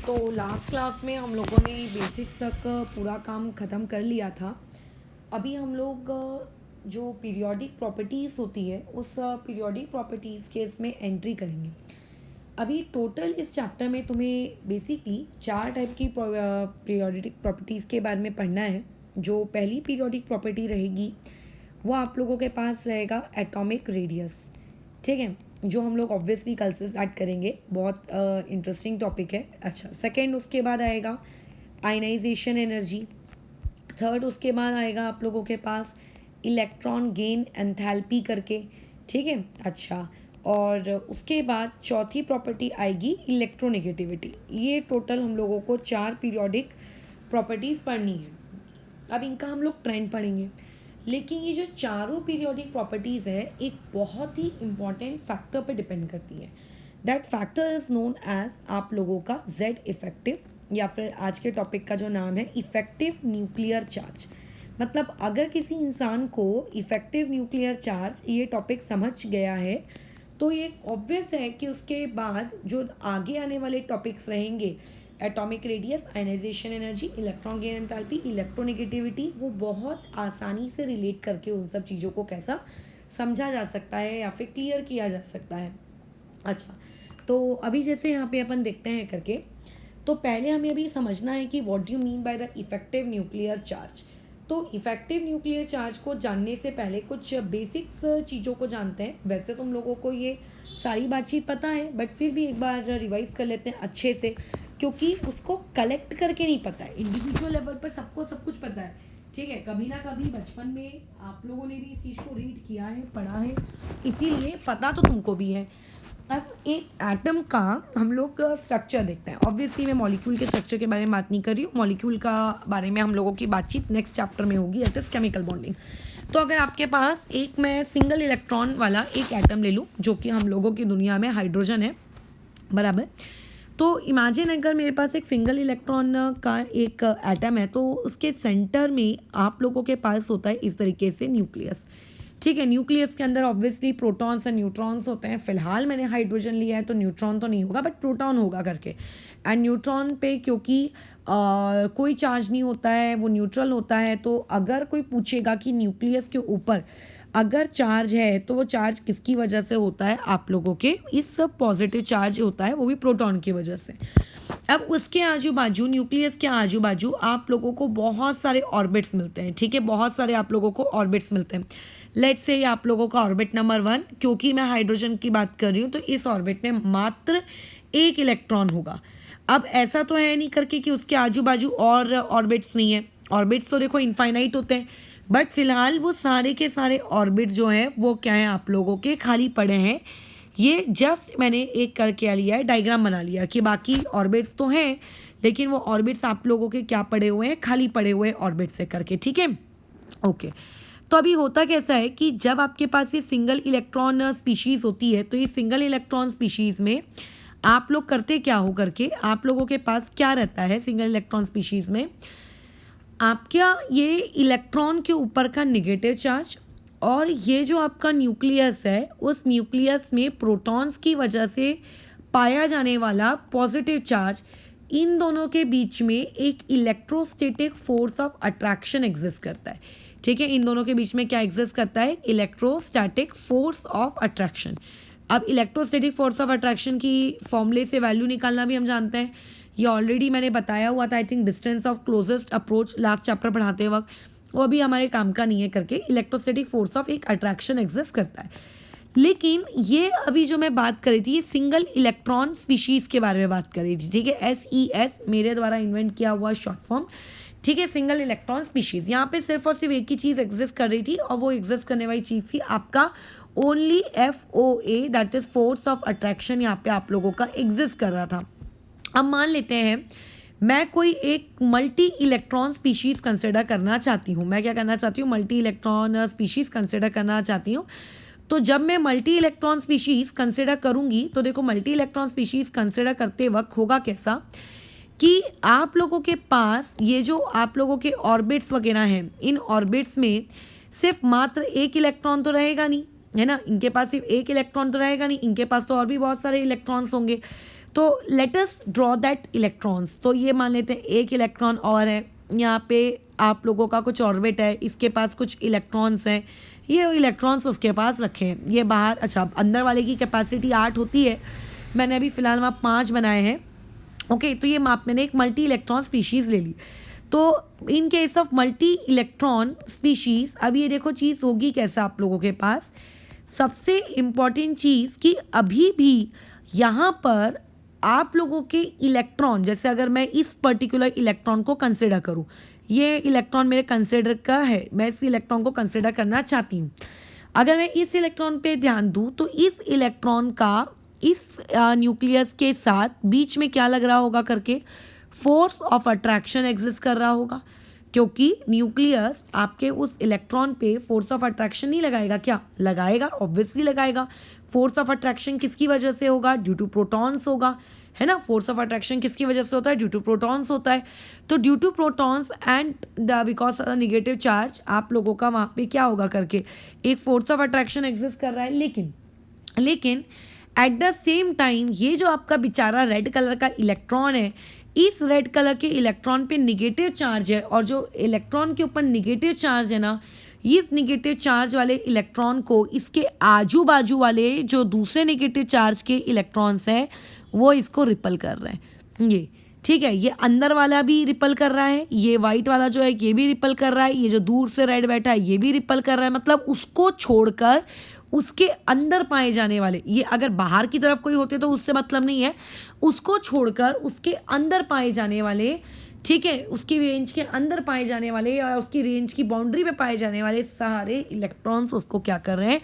तो last class में हम लोगों ने बेसिक्स तक पूरा काम ख़त्म कर लिया था। अभी हम लोग जो पीरियोडिक प्रॉपर्टीज़ होती है उस पीरियोडिक प्रॉपर्टीज़ के इसमें एंट्री करेंगे। अभी टोटल इस चैप्टर में तुम्हें बेसिकली 4 टाइप की पीरियोडिक प्रॉपर्टीज़ के बारे में पढ़ना है। जो पहली पीरियोडिक प्रॉपर्टी रहेगी वो आप लोगों के पास रहेगा एटॉमिक रेडियस, ठीक है, जो हम लोग ऑब्वियसली कल से स्टार्ट करेंगे। बहुत इंटरेस्टिंग टॉपिक है। अच्छा, सेकंड उसके बाद आएगा आयनाइजेशन एनर्जी। थर्ड उसके बाद आएगा आप लोगों के पास इलेक्ट्रॉन गेन एंथैल्पी करके, ठीक है। अच्छा, और उसके बाद चौथी प्रॉपर्टी आएगी इलेक्ट्रोनेगेटिविटी। ये टोटल हम लोगों को 4 पीरियोडिक प्रॉपर्टीज़ पढ़नी है। अब इनका हम लोग ट्रेंड पढ़ेंगे, लेकिन ये जो चारों पीरियोडिक प्रॉपर्टीज़ है एक बहुत ही इम्पॉर्टेंट फैक्टर पे डिपेंड करती है। That factor is known as आप लोगों का जेड इफेक्टिव, या फिर आज के टॉपिक का जो नाम है इफेक्टिव न्यूक्लियर चार्ज। मतलब अगर किसी इंसान को इफेक्टिव न्यूक्लियर चार्ज ये टॉपिक समझ गया है तो ये ऑब्वियस है कि उसके बाद जो आगे आने वाले टॉपिक्स रहेंगे, atomic radius, ionization energy, electron gain enthalpy, electronegativity, वो बहुत आसानी से रिलेट करके उन सब चीज़ों को कैसा समझा जा सकता है या फिर क्लियर किया जा सकता है। अच्छा, तो अभी जैसे यहाँ पे अपन देखते हैं करके, तो पहले हमें अभी समझना है कि what do you mean by the effective nuclear charge. तो इफेक्टिव न्यूक्लियर चार्ज को जानने से पहले कुछ बेसिक्स चीज़ों को जानते हैं। वैसे तुम लोगों को ये सारी बातचीत पता है, बट फिर भी एक बार रिवाइज कर लेते हैं अच्छे से, क्योंकि उसको कलेक्ट करके नहीं पता है। इंडिविजुअल लेवल पर सबको सब कुछ पता है, ठीक है। कभी ना कभी बचपन में आप लोगों ने भी इस चीज़ को रीड किया है, पढ़ा है, इसीलिए पता तो तुमको भी है। अब एक एटम का हम लोग स्ट्रक्चर देखते हैं। ऑब्वियसली मैं मॉलिक्यूल के स्ट्रक्चर के बारे में बात नहीं कर रही हूँ। मॉलिक्यूल का बारे में हम लोगों की बातचीत नेक्स्ट चैप्टर में होगी, दैट इज केमिकल बॉन्डिंग। तो अगर आपके पास एक मैं सिंगल इलेक्ट्रॉन वाला एक एटम ले लूँ, जो कि हम लोगों की दुनिया में हाइड्रोजन है, बराबर। तो इमेजिन अगर मेरे पास एक सिंगल इलेक्ट्रॉन का एक एटम है, तो उसके सेंटर में आप लोगों के पास होता है इस तरीके से न्यूक्लियस, ठीक है। न्यूक्लियस के अंदर ऑब्वियसली प्रोटॉन्स और न्यूट्रॉन्स होते हैं। फिलहाल मैंने हाइड्रोजन लिया है तो न्यूट्रॉन तो नहीं होगा, बट प्रोटॉन होगा करके। एंड न्यूट्रॉन पे क्योंकि कोई चार्ज नहीं होता है, वो न्यूट्रल होता है, तो अगर कोई पूछेगा कि न्यूक्लियस के ऊपर अगर चार्ज है तो वो चार्ज किसकी वजह से होता है, आप लोगों के इस सब पॉजिटिव चार्ज होता है वो भी प्रोटॉन की वजह से। अब उसके आजू बाजू, न्यूक्लियस के आजू बाजू आप लोगों को बहुत सारे ऑर्बिट्स मिलते हैं, ठीक है। बहुत सारे आप लोगों को ऑर्बिट्स मिलते हैं। लेट्स से आप लोगों का ऑर्बिट नंबर 1, क्योंकि मैं हाइड्रोजन की बात कर रही हूँ, तो इस ऑर्बिट में मात्र एक इलेक्ट्रॉन होगा। अब ऐसा तो है नहीं करके कि उसके आजू बाजू और ऑर्बिट्स नहीं है। ऑर्बिट्स तो देखो इनफाइनाइट होते हैं, बट फिलहाल वो सारे के सारे ऑर्बिट जो हैं वो क्या है, आप लोगों के खाली पड़े हैं। ये जस्ट मैंने एक करके लिया है, डायग्राम बना लिया कि बाकी ऑर्बिट्स तो हैं, लेकिन वो ऑर्बिट्स आप लोगों के क्या पड़े हुए हैं, खाली पड़े हुए ऑर्बिट से करके, ठीक है। ओके, तो अभी होता कैसा है कि जब आपके पास ये सिंगल इलेक्ट्रॉन स्पीशीज़ होती है, तो ये सिंगल इलेक्ट्रॉन स्पीशीज़ में आप लोग करते क्या हो करके, आप लोगों के पास क्या रहता है सिंगल इलेक्ट्रॉन स्पीशीज़ में, आपका ये इलेक्ट्रॉन के ऊपर का निगेटिव चार्ज और ये जो आपका न्यूक्लियस है, उस न्यूक्लियस में प्रोटॉन्स की वजह से पाया जाने वाला पॉजिटिव चार्ज, इन दोनों के बीच में एक electrostatic force of attraction exist करता है, ठीक है। इन दोनों के बीच में क्या एग्जिस्ट करता है, इलेक्ट्रोस्टैटिक फोर्स ऑफ अट्रैक्शन। अब इलेक्ट्रोस्टैटिक फोर्स ऑफ अट्रैक्शन की फॉर्मूले से वैल्यू निकालना भी हम जानते हैं। ये ऑलरेडी मैंने बताया हुआ था, I think distance of closest approach last chapter पढ़ाते वक्त, वो अभी हमारे काम का नहीं है करके। इलेक्ट्रोस्टैटिक फोर्स ऑफ एक अट्रैक्शन एग्जिस्ट करता है। लेकिन ये अभी जो मैं बात कर रही थी, ये सिंगल इलेक्ट्रॉन स्पीशीज़ के बारे में बात कर रही थी, ठीक है। SES मेरे द्वारा इन्वेंट किया हुआ शॉर्ट फॉर्म, ठीक है, सिंगल इलेक्ट्रॉन स्पीशीज़। यहाँ पे सिर्फ और सिर्फ एक ही चीज़ एग्जिस्ट कर रही थी, और वो एग्जिस्ट करने वाली चीज़ थी आपका only FOA, that is force of attraction. यहाँ पे आप लोगों का एग्जिस्ट कर रहा था। अब मान लेते हैं मैं कोई एक मल्टी इलेक्ट्रॉन स्पीशीज़ कंसिडर करना चाहती हूँ। मैं क्या करना चाहती हूँ, मल्टी इलेक्ट्रॉन स्पीशीज़ कंसिडर करना चाहती हूँ। तो जब मैं मल्टी इलेक्ट्रॉन स्पीशीज़ कंसिडर करूँगी, तो देखो मल्टी इलेक्ट्रॉन स्पीशीज़ कंसिडर करते वक्त होगा कैसा कि आप लोगों के पास ये जो आप लोगों के ऑर्बिट्स वगैरह हैं, इन ऑर्बिट्स में सिर्फ मात्र एक इलेक्ट्रॉन तो रहेगा नहीं, है ना। इनके पास सिर्फ एक इलेक्ट्रॉन तो रहेगा नहीं, इनके पास तो और भी बहुत सारे इलेक्ट्रॉन्स होंगे। तो let us draw that electrons. तो ये मान लेते हैं एक इलेक्ट्रॉन और है, यहाँ पे आप लोगों का कुछ ऑर्बिट है, इसके पास कुछ इलेक्ट्रॉन्स हैं, ये इलेक्ट्रॉन्स उसके पास रखे हैं, ये बाहर। अच्छा, अंदर वाले की कैपेसिटी 8 होती है, मैंने अभी फ़िलहाल वहाँ 5 बनाए हैं। ओके, तो ये माप मैंने एक मल्टी इलेक्ट्रॉन स्पीशीज़ ले ली। तो in case of multi electron species, अब ये देखो चीज़ होगी कैसा आप लोगों के पास। सबसे इम्पॉर्टेंट चीज़ कि अभी भी यहाँ पर आप लोगों के इलेक्ट्रॉन, जैसे अगर मैं इस पर्टिकुलर इलेक्ट्रॉन को कंसिडर करूँ, ये इलेक्ट्रॉन मेरे कंसिडर का है, मैं इस इलेक्ट्रॉन को कंसिडर करना चाहती हूँ। अगर मैं इस इलेक्ट्रॉन पे ध्यान दूँ तो इस इलेक्ट्रॉन का इस न्यूक्लियस के साथ बीच में क्या लग रहा होगा करके, फोर्स ऑफ अट्रैक्शन एग्जिस्ट कर रहा होगा, क्योंकि न्यूक्लियस आपके उस इलेक्ट्रॉन पे फोर्स ऑफ अट्रैक्शन नहीं लगाएगा क्या? लगाएगा, ऑब्वियसली लगाएगा। फोर्स ऑफ अट्रैक्शन किसकी वजह से होगा? ड्यू टू प्रोटॉन्स होगा, है ना। फोर्स ऑफ अट्रैक्शन किसकी वजह से होता है? ड्यू टू प्रोटॉन्स होता है। तो due to protons and the because negative charge आप लोगों का वहाँ पे क्या होगा करके, एक फोर्स ऑफ अट्रैक्शन एग्जिस्ट कर रहा है। लेकिन एट द सेम टाइम ये जो आपका बेचारा रेड कलर का इलेक्ट्रॉन है, इस रेड कलर के इलेक्ट्रॉन पे निगेटिव चार्ज है, और जो इलेक्ट्रॉन के ऊपर निगेटिव चार्ज है ना, इस निगेटिव चार्ज वाले इलेक्ट्रॉन को इसके आजू बाजू वाले जो दूसरे निगेटिव चार्ज के इलेक्ट्रॉन्स हैं वो इसको रिपल कर रहे हैं। ये ठीक है, ये अंदर वाला भी रिपल कर रहा है, ये वाइट वाला जो है ये भी रिपल कर रहा है, ये जो दूर से रेड बैठा है ये भी रिपल कर रहा है। मतलब उसको छोड़कर उसके अंदर पाए जाने वाले, ये अगर बाहर की तरफ कोई होते तो उससे मतलब नहीं है, उसको छोड़कर उसके अंदर पाए जाने वाले, ठीक है, उसकी रेंज के अंदर पाए जाने वाले या उसकी रेंज की बाउंड्री पे पाए जाने वाले सारे इलेक्ट्रॉन्स उसको क्या कर रहे हैं?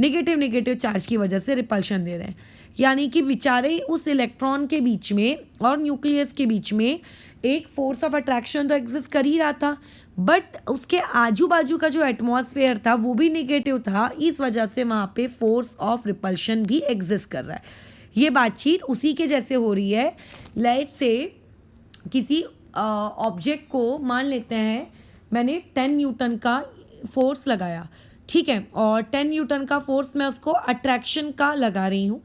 निगेटिव चार्ज की वजह से रिपल्शन दे रहे हैं। यानी कि बेचारे उस इलेक्ट्रॉन के बीच में और न्यूक्लियस के बीच में एक फोर्स ऑफ अट्रैक्शन तो एग्जिस्ट कर ही रहा था, बट उसके आजू बाजू का जो एटमॉस्फेयर था वो भी निगेटिव था, इस वजह से वहाँ पे फोर्स ऑफ रिपल्शन भी एग्जिस्ट कर रहा है। ये बातचीत उसी के जैसे हो रही है। लेट से किसी ऑब्जेक्ट को मान लेते हैं मैंने 10 न्यूटन का फोर्स लगाया, ठीक है, और 10 न्यूटन का फोर्स मैं उसको अट्रैक्शन का लगा रही हूँ,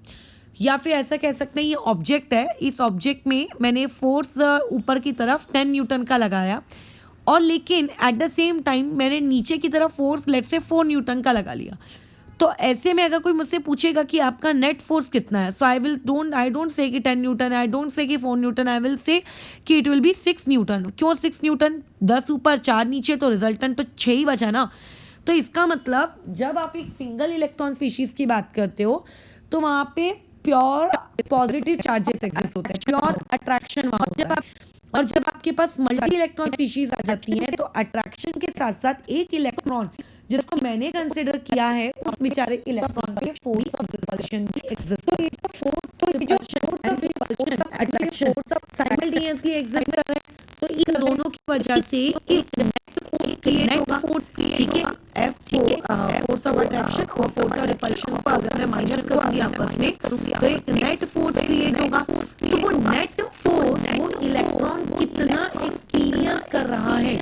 या फिर ऐसा कह सकते हैं ये ऑब्जेक्ट है, इस ऑब्जेक्ट में मैंने फोर्स ऊपर की तरफ 10 न्यूटन का लगाया, और लेकिन एट द सेम टाइम मैंने नीचे की तरफ फोर्स लेट से 4 न्यूटन का लगा लिया। तो ऐसे में अगर कोई मुझसे पूछेगा कि आपका नेट फोर्स कितना है, सो आई डोंट से कि 10 न्यूटन, आई डोंट से कि 4 न्यूटन, आई विल से कि इट विल बी 6 न्यूटन। क्यों 6 न्यूटन? 10 ऊपर 4 नीचे, तो रिजल्टेंट तो 6 ही बचा ना। तो इसका मतलब जब आप एक सिंगल इलेक्ट्रॉन स्पीशीज की बात करते हो तो वहाँ पे प्योर पॉजिटिव चार्जेस एग्जिस्ट होते हैं, प्योर अट्रैक्शन वहाँ होता है। और जब आपके पास मल्टी इलेक्ट्रॉन स्पीशीज आ जाती हैं तो अट्रैक्शन के साथ साथ एक इलेक्ट्रॉन जिसको मैंने कंसिडर किया है उस बेचारे इलेक्ट्रॉन पे फोर्स ऑफ रिपल्शन भी एग्जिस्ट। तो ये जो force of repulsion attraction simultaneously exist कर रहे हैं, तो इन दोनों की वजह से एक नेट फोर्स क्रिएट होगा, ठीक है। एफ फोर्स ऑफ अट्रैक्शन और फोर्स ऑफ रिपल्शन को अगर मैं माइनस करूंगी आपस में तो एक नेट फोर्स क्रिएट होगा। तो वो नेट फोर्स वो इलेक्ट्रॉन कितना एक्सपीरियंस कर रहा है,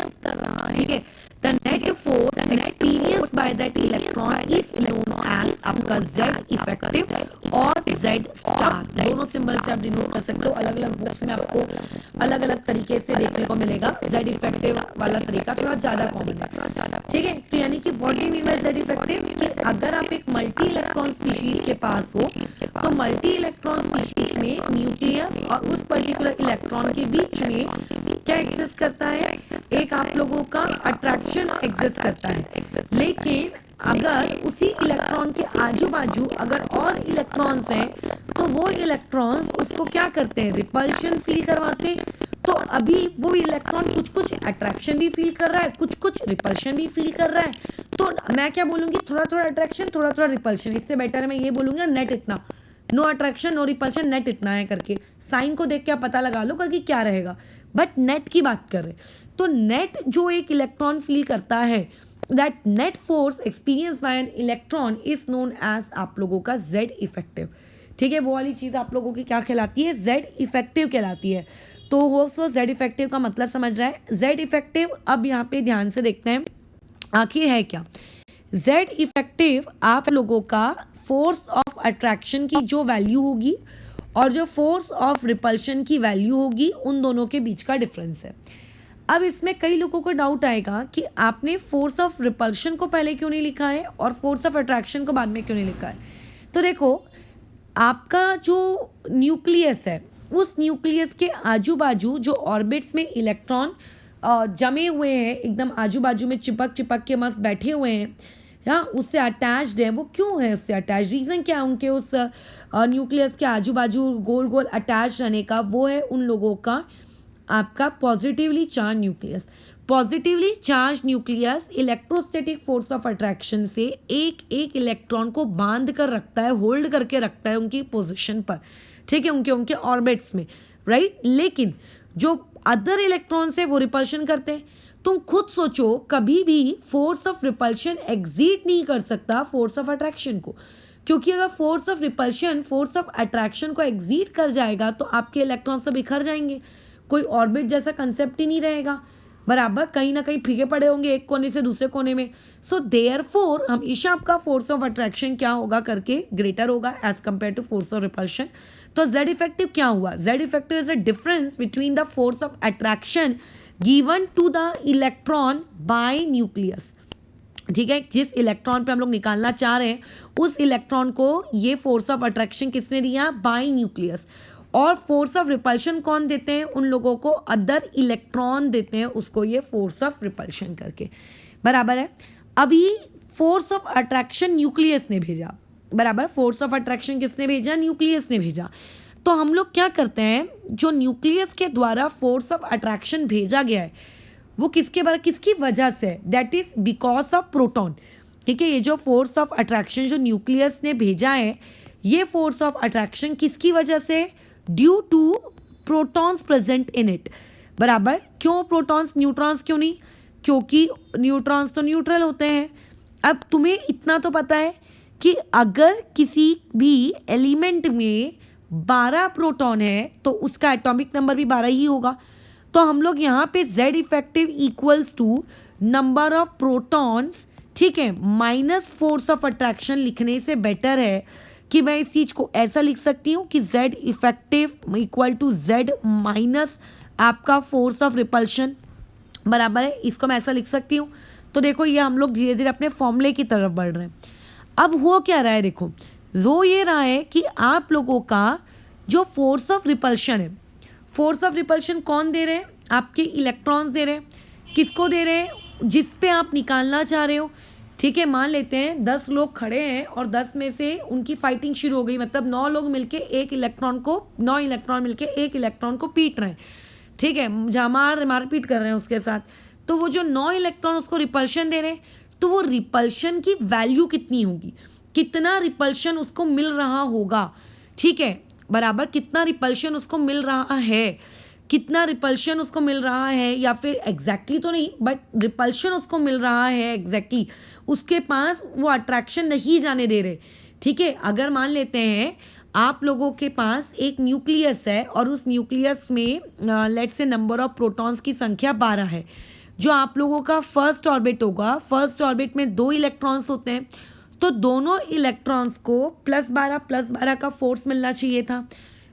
ठीक है। The net force experience by that electron is known as आपका Z इफेक्टिव और Z स्टार। दोनों सिंबल से आप डिनोट कर सकते हो, अलग अलग बुक्स में आपको अलग अलग तरीके से देखने को मिलेगा। Z इफेक्टिव वाला तरीका थोड़ा ज्यादा कॉमन है, ठीक है। तो यानी कि what do you mean by Z effective, कि अगर आप एक मल्टी इलेक्ट्रॉन स्पीशीज के पास हो तो मल्टी इलेक्ट्रॉन स्पीशीज में न्यूक्लियस और उस पर्टिकुलर इलेक्ट्रॉन के बीच में क्या एग्जिस्ट करता है? एक आप लोगों का अट्रैक्शन एग्जिस्ट करता है। लेकिन अगर उसी इलेक्ट्रॉन के आजू बाजू अगर और इलेक्ट्रॉन्स हैं तो वो इलेक्ट्रॉन्स उसको क्या करते हैं? रिपल्शन फील करवाते हैं। तो अभी वो इलेक्ट्रॉन कुछ अट्रैक्शन भी फील कर रहा है, कुछ रिपल्शन भी फील कर रहा है। तो मैं क्या बोलूंगी? थोड़ा थोड़ा अट्रैक्शन, थोड़ा थोड़ा रिपल्शन। इससे बेटर मैं ये बोलूंगा नेट इतना, no attraction no repulsion, net इतना है करके। साइन को देख के आप पता लगा लो करके क्या रहेगा, बट नेट की बात कर रहे। तो नेट जो एक इलेक्ट्रॉन फील करता है, that net force experience by an electron is known as आप लोगों का Z इफेक्टिव, ठीक है। वो वाली चीज़ आप लोगों की क्या कहलाती है? Z इफेक्टिव कहलाती है। तो वो Z इफेक्टिव का मतलब समझ रहा है। Z इफेक्टिव अब यहाँ पे ध्यान से देखते हैं आखिर है क्या। Z इफेक्टिव आप लोगों का फोर्स ऑफ अट्रैक्शन की जो वैल्यू होगी और जो फोर्स ऑफ रिपल्शन की वैल्यू होगी उन दोनों के बीच का डिफरेंस है। अब इसमें कई लोगों को डाउट आएगा कि आपने फोर्स ऑफ रिपल्शन को पहले क्यों नहीं लिखा है और फोर्स ऑफ अट्रैक्शन को बाद में क्यों नहीं लिखा है। तो देखो, आपका जो न्यूक्लियस है, उस न्यूक्लियस के आजू बाजू जो ऑर्बिट्स में इलेक्ट्रॉन जमे हुए हैं, एकदम आजू बाजू में चिपक चिपक के मस्त बैठे हुए हैं, हाँ, उससे अटैच्ड है। वो क्यों है उससे अटैच, रीज़न क्या है उनके उस न्यूक्लियस के आजू बाजू गोल गोल अटैच रहने का? वो है उन लोगों का आपका positively charge nucleus. Positively charge nucleus electrostatic force of attraction से एक एक इलेक्ट्रॉन को बांध कर रखता है, होल्ड करके रखता है उनकी पोजीशन पर, ठीक है, उनके उनके ऑर्बिट्स में, राइट। लेकिन जो अदर इलेक्ट्रॉन्स है वो रिपल्शन करते हैं। तुम खुद सोचो, कभी भी फोर्स ऑफ रिपल्शन एग्जीट नहीं कर सकता फोर्स ऑफ अट्रैक्शन को, क्योंकि अगर force of repulsion force of attraction को एग्जीट कर जाएगा तो आपके इलेक्ट्रॉन सब बिखर जाएंगे, कोई ऑर्बिट जैसा कंसेप्ट ही नहीं रहेगा, बराबर, कहीं ना कहीं फीके पड़े होंगे एक कोने से दूसरे कोने में। सो देयरफॉर हमेशा आपका फोर्स ऑफ अट्रैक्शन क्या होगा करके ग्रेटर होगा as compare to force of repulsion. तो जेड इफेक्टिव क्या हुआ? Z effective is a difference between the force of attraction given to the electron by nucleus, ठीक है। जिस इलेक्ट्रॉन पे हम लोग निकालना चाह रहे हैं उस इलेक्ट्रॉन को ये फोर्स ऑफ अट्रैक्शन किसने दिया? Bye nucleus. और फोर्स ऑफ रिपल्शन कौन देते हैं? उन लोगों को अदर इलेक्ट्रॉन देते हैं उसको ये फोर्स ऑफ रिपल्शन करके, बराबर है। अभी फोर्स ऑफ अट्रैक्शन न्यूक्लियस ने भेजा, बराबर, फोर्स ऑफ अट्रैक्शन किसने भेजा? न्यूक्लियस ने भेजा। तो हम लोग क्या करते हैं, जो न्यूक्लियस के द्वारा फोर्स ऑफ अट्रैक्शन भेजा गया है वो किसकी वजह से? That is because of proton, ठीक है। ये जो फोर्स ऑफ अट्रैक्शन जो न्यूक्लियस ने भेजा है, ये फोर्स ऑफ अट्रैक्शन किसकी वजह से? Due to protons present in it, बराबर। क्यों प्रोटॉन्स, न्यूट्रॉन्स क्यों नहीं? क्योंकि न्यूट्रॉन्स तो न्यूट्रल होते हैं। अब तुम्हें इतना तो पता है कि अगर किसी भी एलिमेंट में 12 प्रोटॉन है तो उसका एटॉमिक नंबर भी 12 ही होगा। तो हम लोग यहाँ पे Z effective equals to number of protons, ठीक है, माइनस फोर्स ऑफ अट्रैक्शन लिखने से बेटर है कि मैं इस चीज़ को ऐसा लिख सकती हूँ कि Z effective equal to Z minus आपका फोर्स ऑफ रिपल्शन, बराबर है। इसको मैं ऐसा लिख सकती हूँ। तो देखो, ये हम लोग धीरे धीरे अपने फॉर्मूले की तरफ बढ़ रहे हैं। अब हो क्या रहा है, देखो, वो ये रहा है कि आप लोगों का जो फोर्स ऑफ रिपल्शन है, फोर्स ऑफ रिपल्शन कौन दे रहे हैं? आपके इलेक्ट्रॉन्स दे रहे हैं। किसको दे रहे हैं? जिस पे आप निकालना चाह रहे हो, ठीक है। मान लेते हैं 10 लोग खड़े हैं और 10 में से उनकी फाइटिंग शुरू हो गई, मतलब 9 लोग मिलके 9 इलेक्ट्रॉन मिलके एक इलेक्ट्रॉन को पीट रहे हैं, ठीक है, मारपीट कर रहे हैं उसके साथ। तो वो जो 9 इलेक्ट्रॉन उसको रिपल्शन दे रहे हैं, तो वो रिपल्शन की वैल्यू कितनी होगी, कितना रिपल्शन उसको मिल रहा होगा, ठीक है, बराबर। कितना रिपल्शन उसको मिल रहा है, कितना रिपल्शन उसको मिल रहा है, या फिर एग्जैक्टली तो नहीं बट रिपल्शन उसको मिल रहा है एग्जैक्टली, उसके पास वो अट्रैक्शन नहीं जाने दे रहे, ठीक है। अगर मान लेते हैं आप लोगों के पास एक न्यूक्लियस है और उस न्यूक्लियस में let's say number of protons की संख्या 12 है, जो आप लोगों का फर्स्ट ऑर्बिट होगा। फर्स्ट ऑर्बिट में 2 इलेक्ट्रॉन्स होते हैं, तो दोनों इलेक्ट्रॉन्स को +12 का फोर्स मिलना चाहिए था,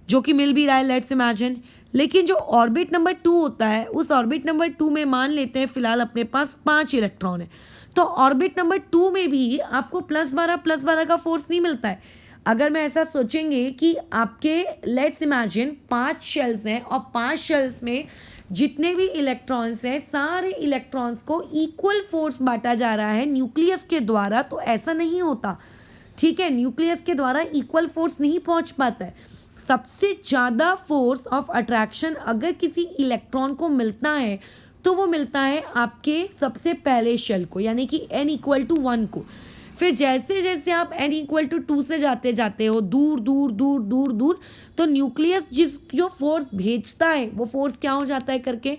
जो कि मिल भी रहा है, लेट्स इमेजिन। लेकिन जो ऑर्बिट नंबर 2 होता है, उस ऑर्बिट नंबर 2 में मान लेते हैं फिलहाल अपने पास 5 इलेक्ट्रॉन है, तो ऑर्बिट नंबर 2 में भी आपको +12 का फोर्स नहीं मिलता है। अगर मैं ऐसा सोचेंगे कि आपके लेट्स इमेजिन 5 शेल्स हैं और 5 शेल्स में जितने भी इलेक्ट्रॉन्स हैं, सारे इलेक्ट्रॉन्स को इक्वल फोर्स बांटा जा रहा है न्यूक्लियस के द्वारा, तो ऐसा नहीं होता, ठीक है। न्यूक्लियस के द्वारा इक्वल फोर्स नहीं पहुंच पाता है। सबसे ज़्यादा फोर्स ऑफ अट्रैक्शन अगर किसी इलेक्ट्रॉन को मिलता है तो वो मिलता है आपके सबसे पहले शेल को, यानी कि n = 1 को। फिर जैसे जैसे आप n = 2 से जाते हो दूर दूर दूर दूर दूर, तो न्यूक्लियस जो फोर्स भेजता है वो फोर्स क्या हो जाता है करके,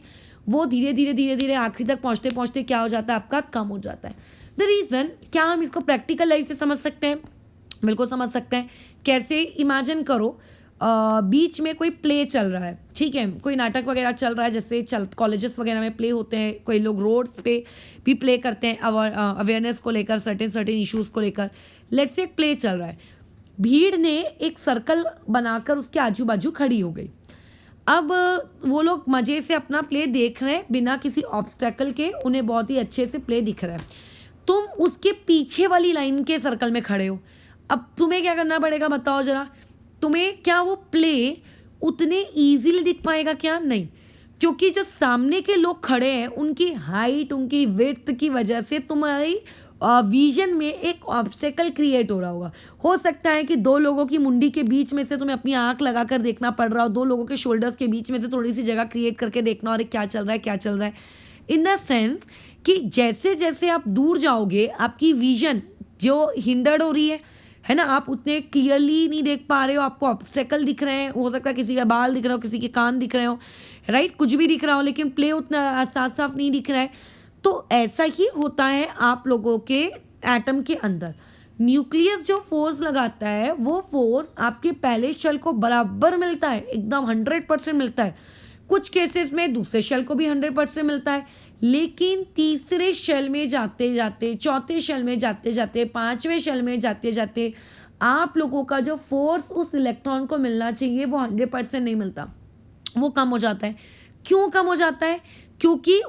वो धीरे धीरे आखिरी तक पहुँचते पहुँचते क्या हो जाता है, आपका कम हो जाता है। द रीज़न, क्या हम इसको प्रैक्टिकल लाइफ से समझ सकते हैं? बिल्कुल समझ सकते हैं। कैसे? इमेजिन करो, बीच में कोई प्ले चल रहा है, ठीक है, कोई नाटक वगैरह चल रहा है, जैसे कॉलेजेस वगैरह में प्ले होते हैं, कोई लोग रोड्स पे भी प्ले करते हैं अवेयरनेस को लेकर, सर्टेन इश्यूज़ को लेकर। लेट्स से एक प्ले चल रहा है, भीड़ ने एक सर्कल बनाकर उसके आजू बाजू खड़ी हो गई। अब वो लोग मज़े से अपना प्ले देख रहे हैं बिना किसी ऑब्स्टेकल के, उन्हें बहुत ही अच्छे से प्ले दिख रहा है। तुम उसके पीछे वाली लाइन के सर्कल में खड़े हो। अब तुम्हें क्या करना पड़ेगा बताओ ज़रा। तुम्हें क्या वो प्ले उतने ईजीली दिख पाएगा क्या? नहीं, क्योंकि जो सामने के लोग खड़े हैं उनकी हाइट, उनकी विड्थ की वजह से तुम्हारी विजन में एक ऑब्स्टेकल क्रिएट हो रहा होगा। हो सकता है कि दो लोगों की मुंडी के बीच में से तुम्हें अपनी आंख लगाकर देखना पड़ रहा हो, दो लोगों के शोल्डर्स के बीच में से थोड़ी सी जगह क्रिएट करके देखना, और क्या चल रहा है क्या चल रहा है। इन द सेंस कि जैसे जैसे आप दूर जाओगे आपकी विजन जो हिंडर्ड हो रही है ना, आप उतने क्लियरली नहीं देख पा रहे हो, आपको ऑब्स्टेकल दिख रहे हैं, हो सकता है किसी का बाल दिख रहा हो, किसी के कान दिख रहे हो, राइट, कुछ भी दिख रहा हो, लेकिन प्ले उतना साफ साफ नहीं दिख रहा है। तो ऐसा ही होता है आप लोगों के एटम के अंदर। न्यूक्लियस जो फोर्स लगाता है वो फोर्स आपके पहले शेल को बराबर मिलता है, एकदम 100% मिलता है। कुछ केसेस में दूसरे शेल को भी 100% मिलता है, लेकिन तीसरे शेल में जाते जाते, चौथे शेल में जाते जाते, पांचवें शेल में जाते जाते आप लोगों का जो फोर्स उस इलेक्ट्रॉन को मिलना चाहिए वो 100% नहीं मिलता, वो कम हो जाता है। क्यों कम हो जाता है? क्योंकि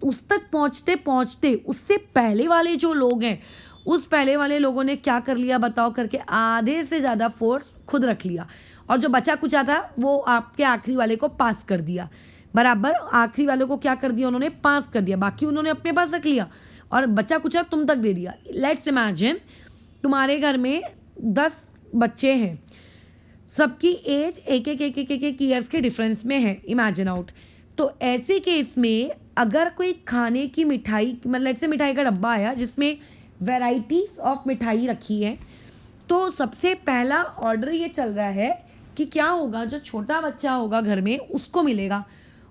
उस तक पहुंचते पहुंचते उससे पहले वाले जो लोग हैं, उस पहले वाले लोगों ने क्या कर लिया बताओ करके, आधे से ज़्यादा फोर्स खुद रख लिया, और जो बचा कुचा था वो आपके आखिरी वाले को पास कर दिया। बराबर, आखिरी वाले को क्या कर दिया उन्होंने? पास कर दिया, बाकी उन्होंने अपने पास रख लिया और बचा कुचा तुम तक दे दिया। लेट्स इमेजिन तुम्हारे घर में 10 बच्चे हैं, सबकी एज एक ईयर्स के डिफरेंस में है, इमेजिन आउट। तो ऐसे केस में अगर कोई खाने की मिठाई, मतलब से मिठाई का डब्बा आया जिसमें वैराइटीज ऑफ मिठाई रखी है, तो सबसे पहला ऑर्डर ये चल रहा है कि क्या होगा, जो छोटा बच्चा होगा घर में उसको मिलेगा,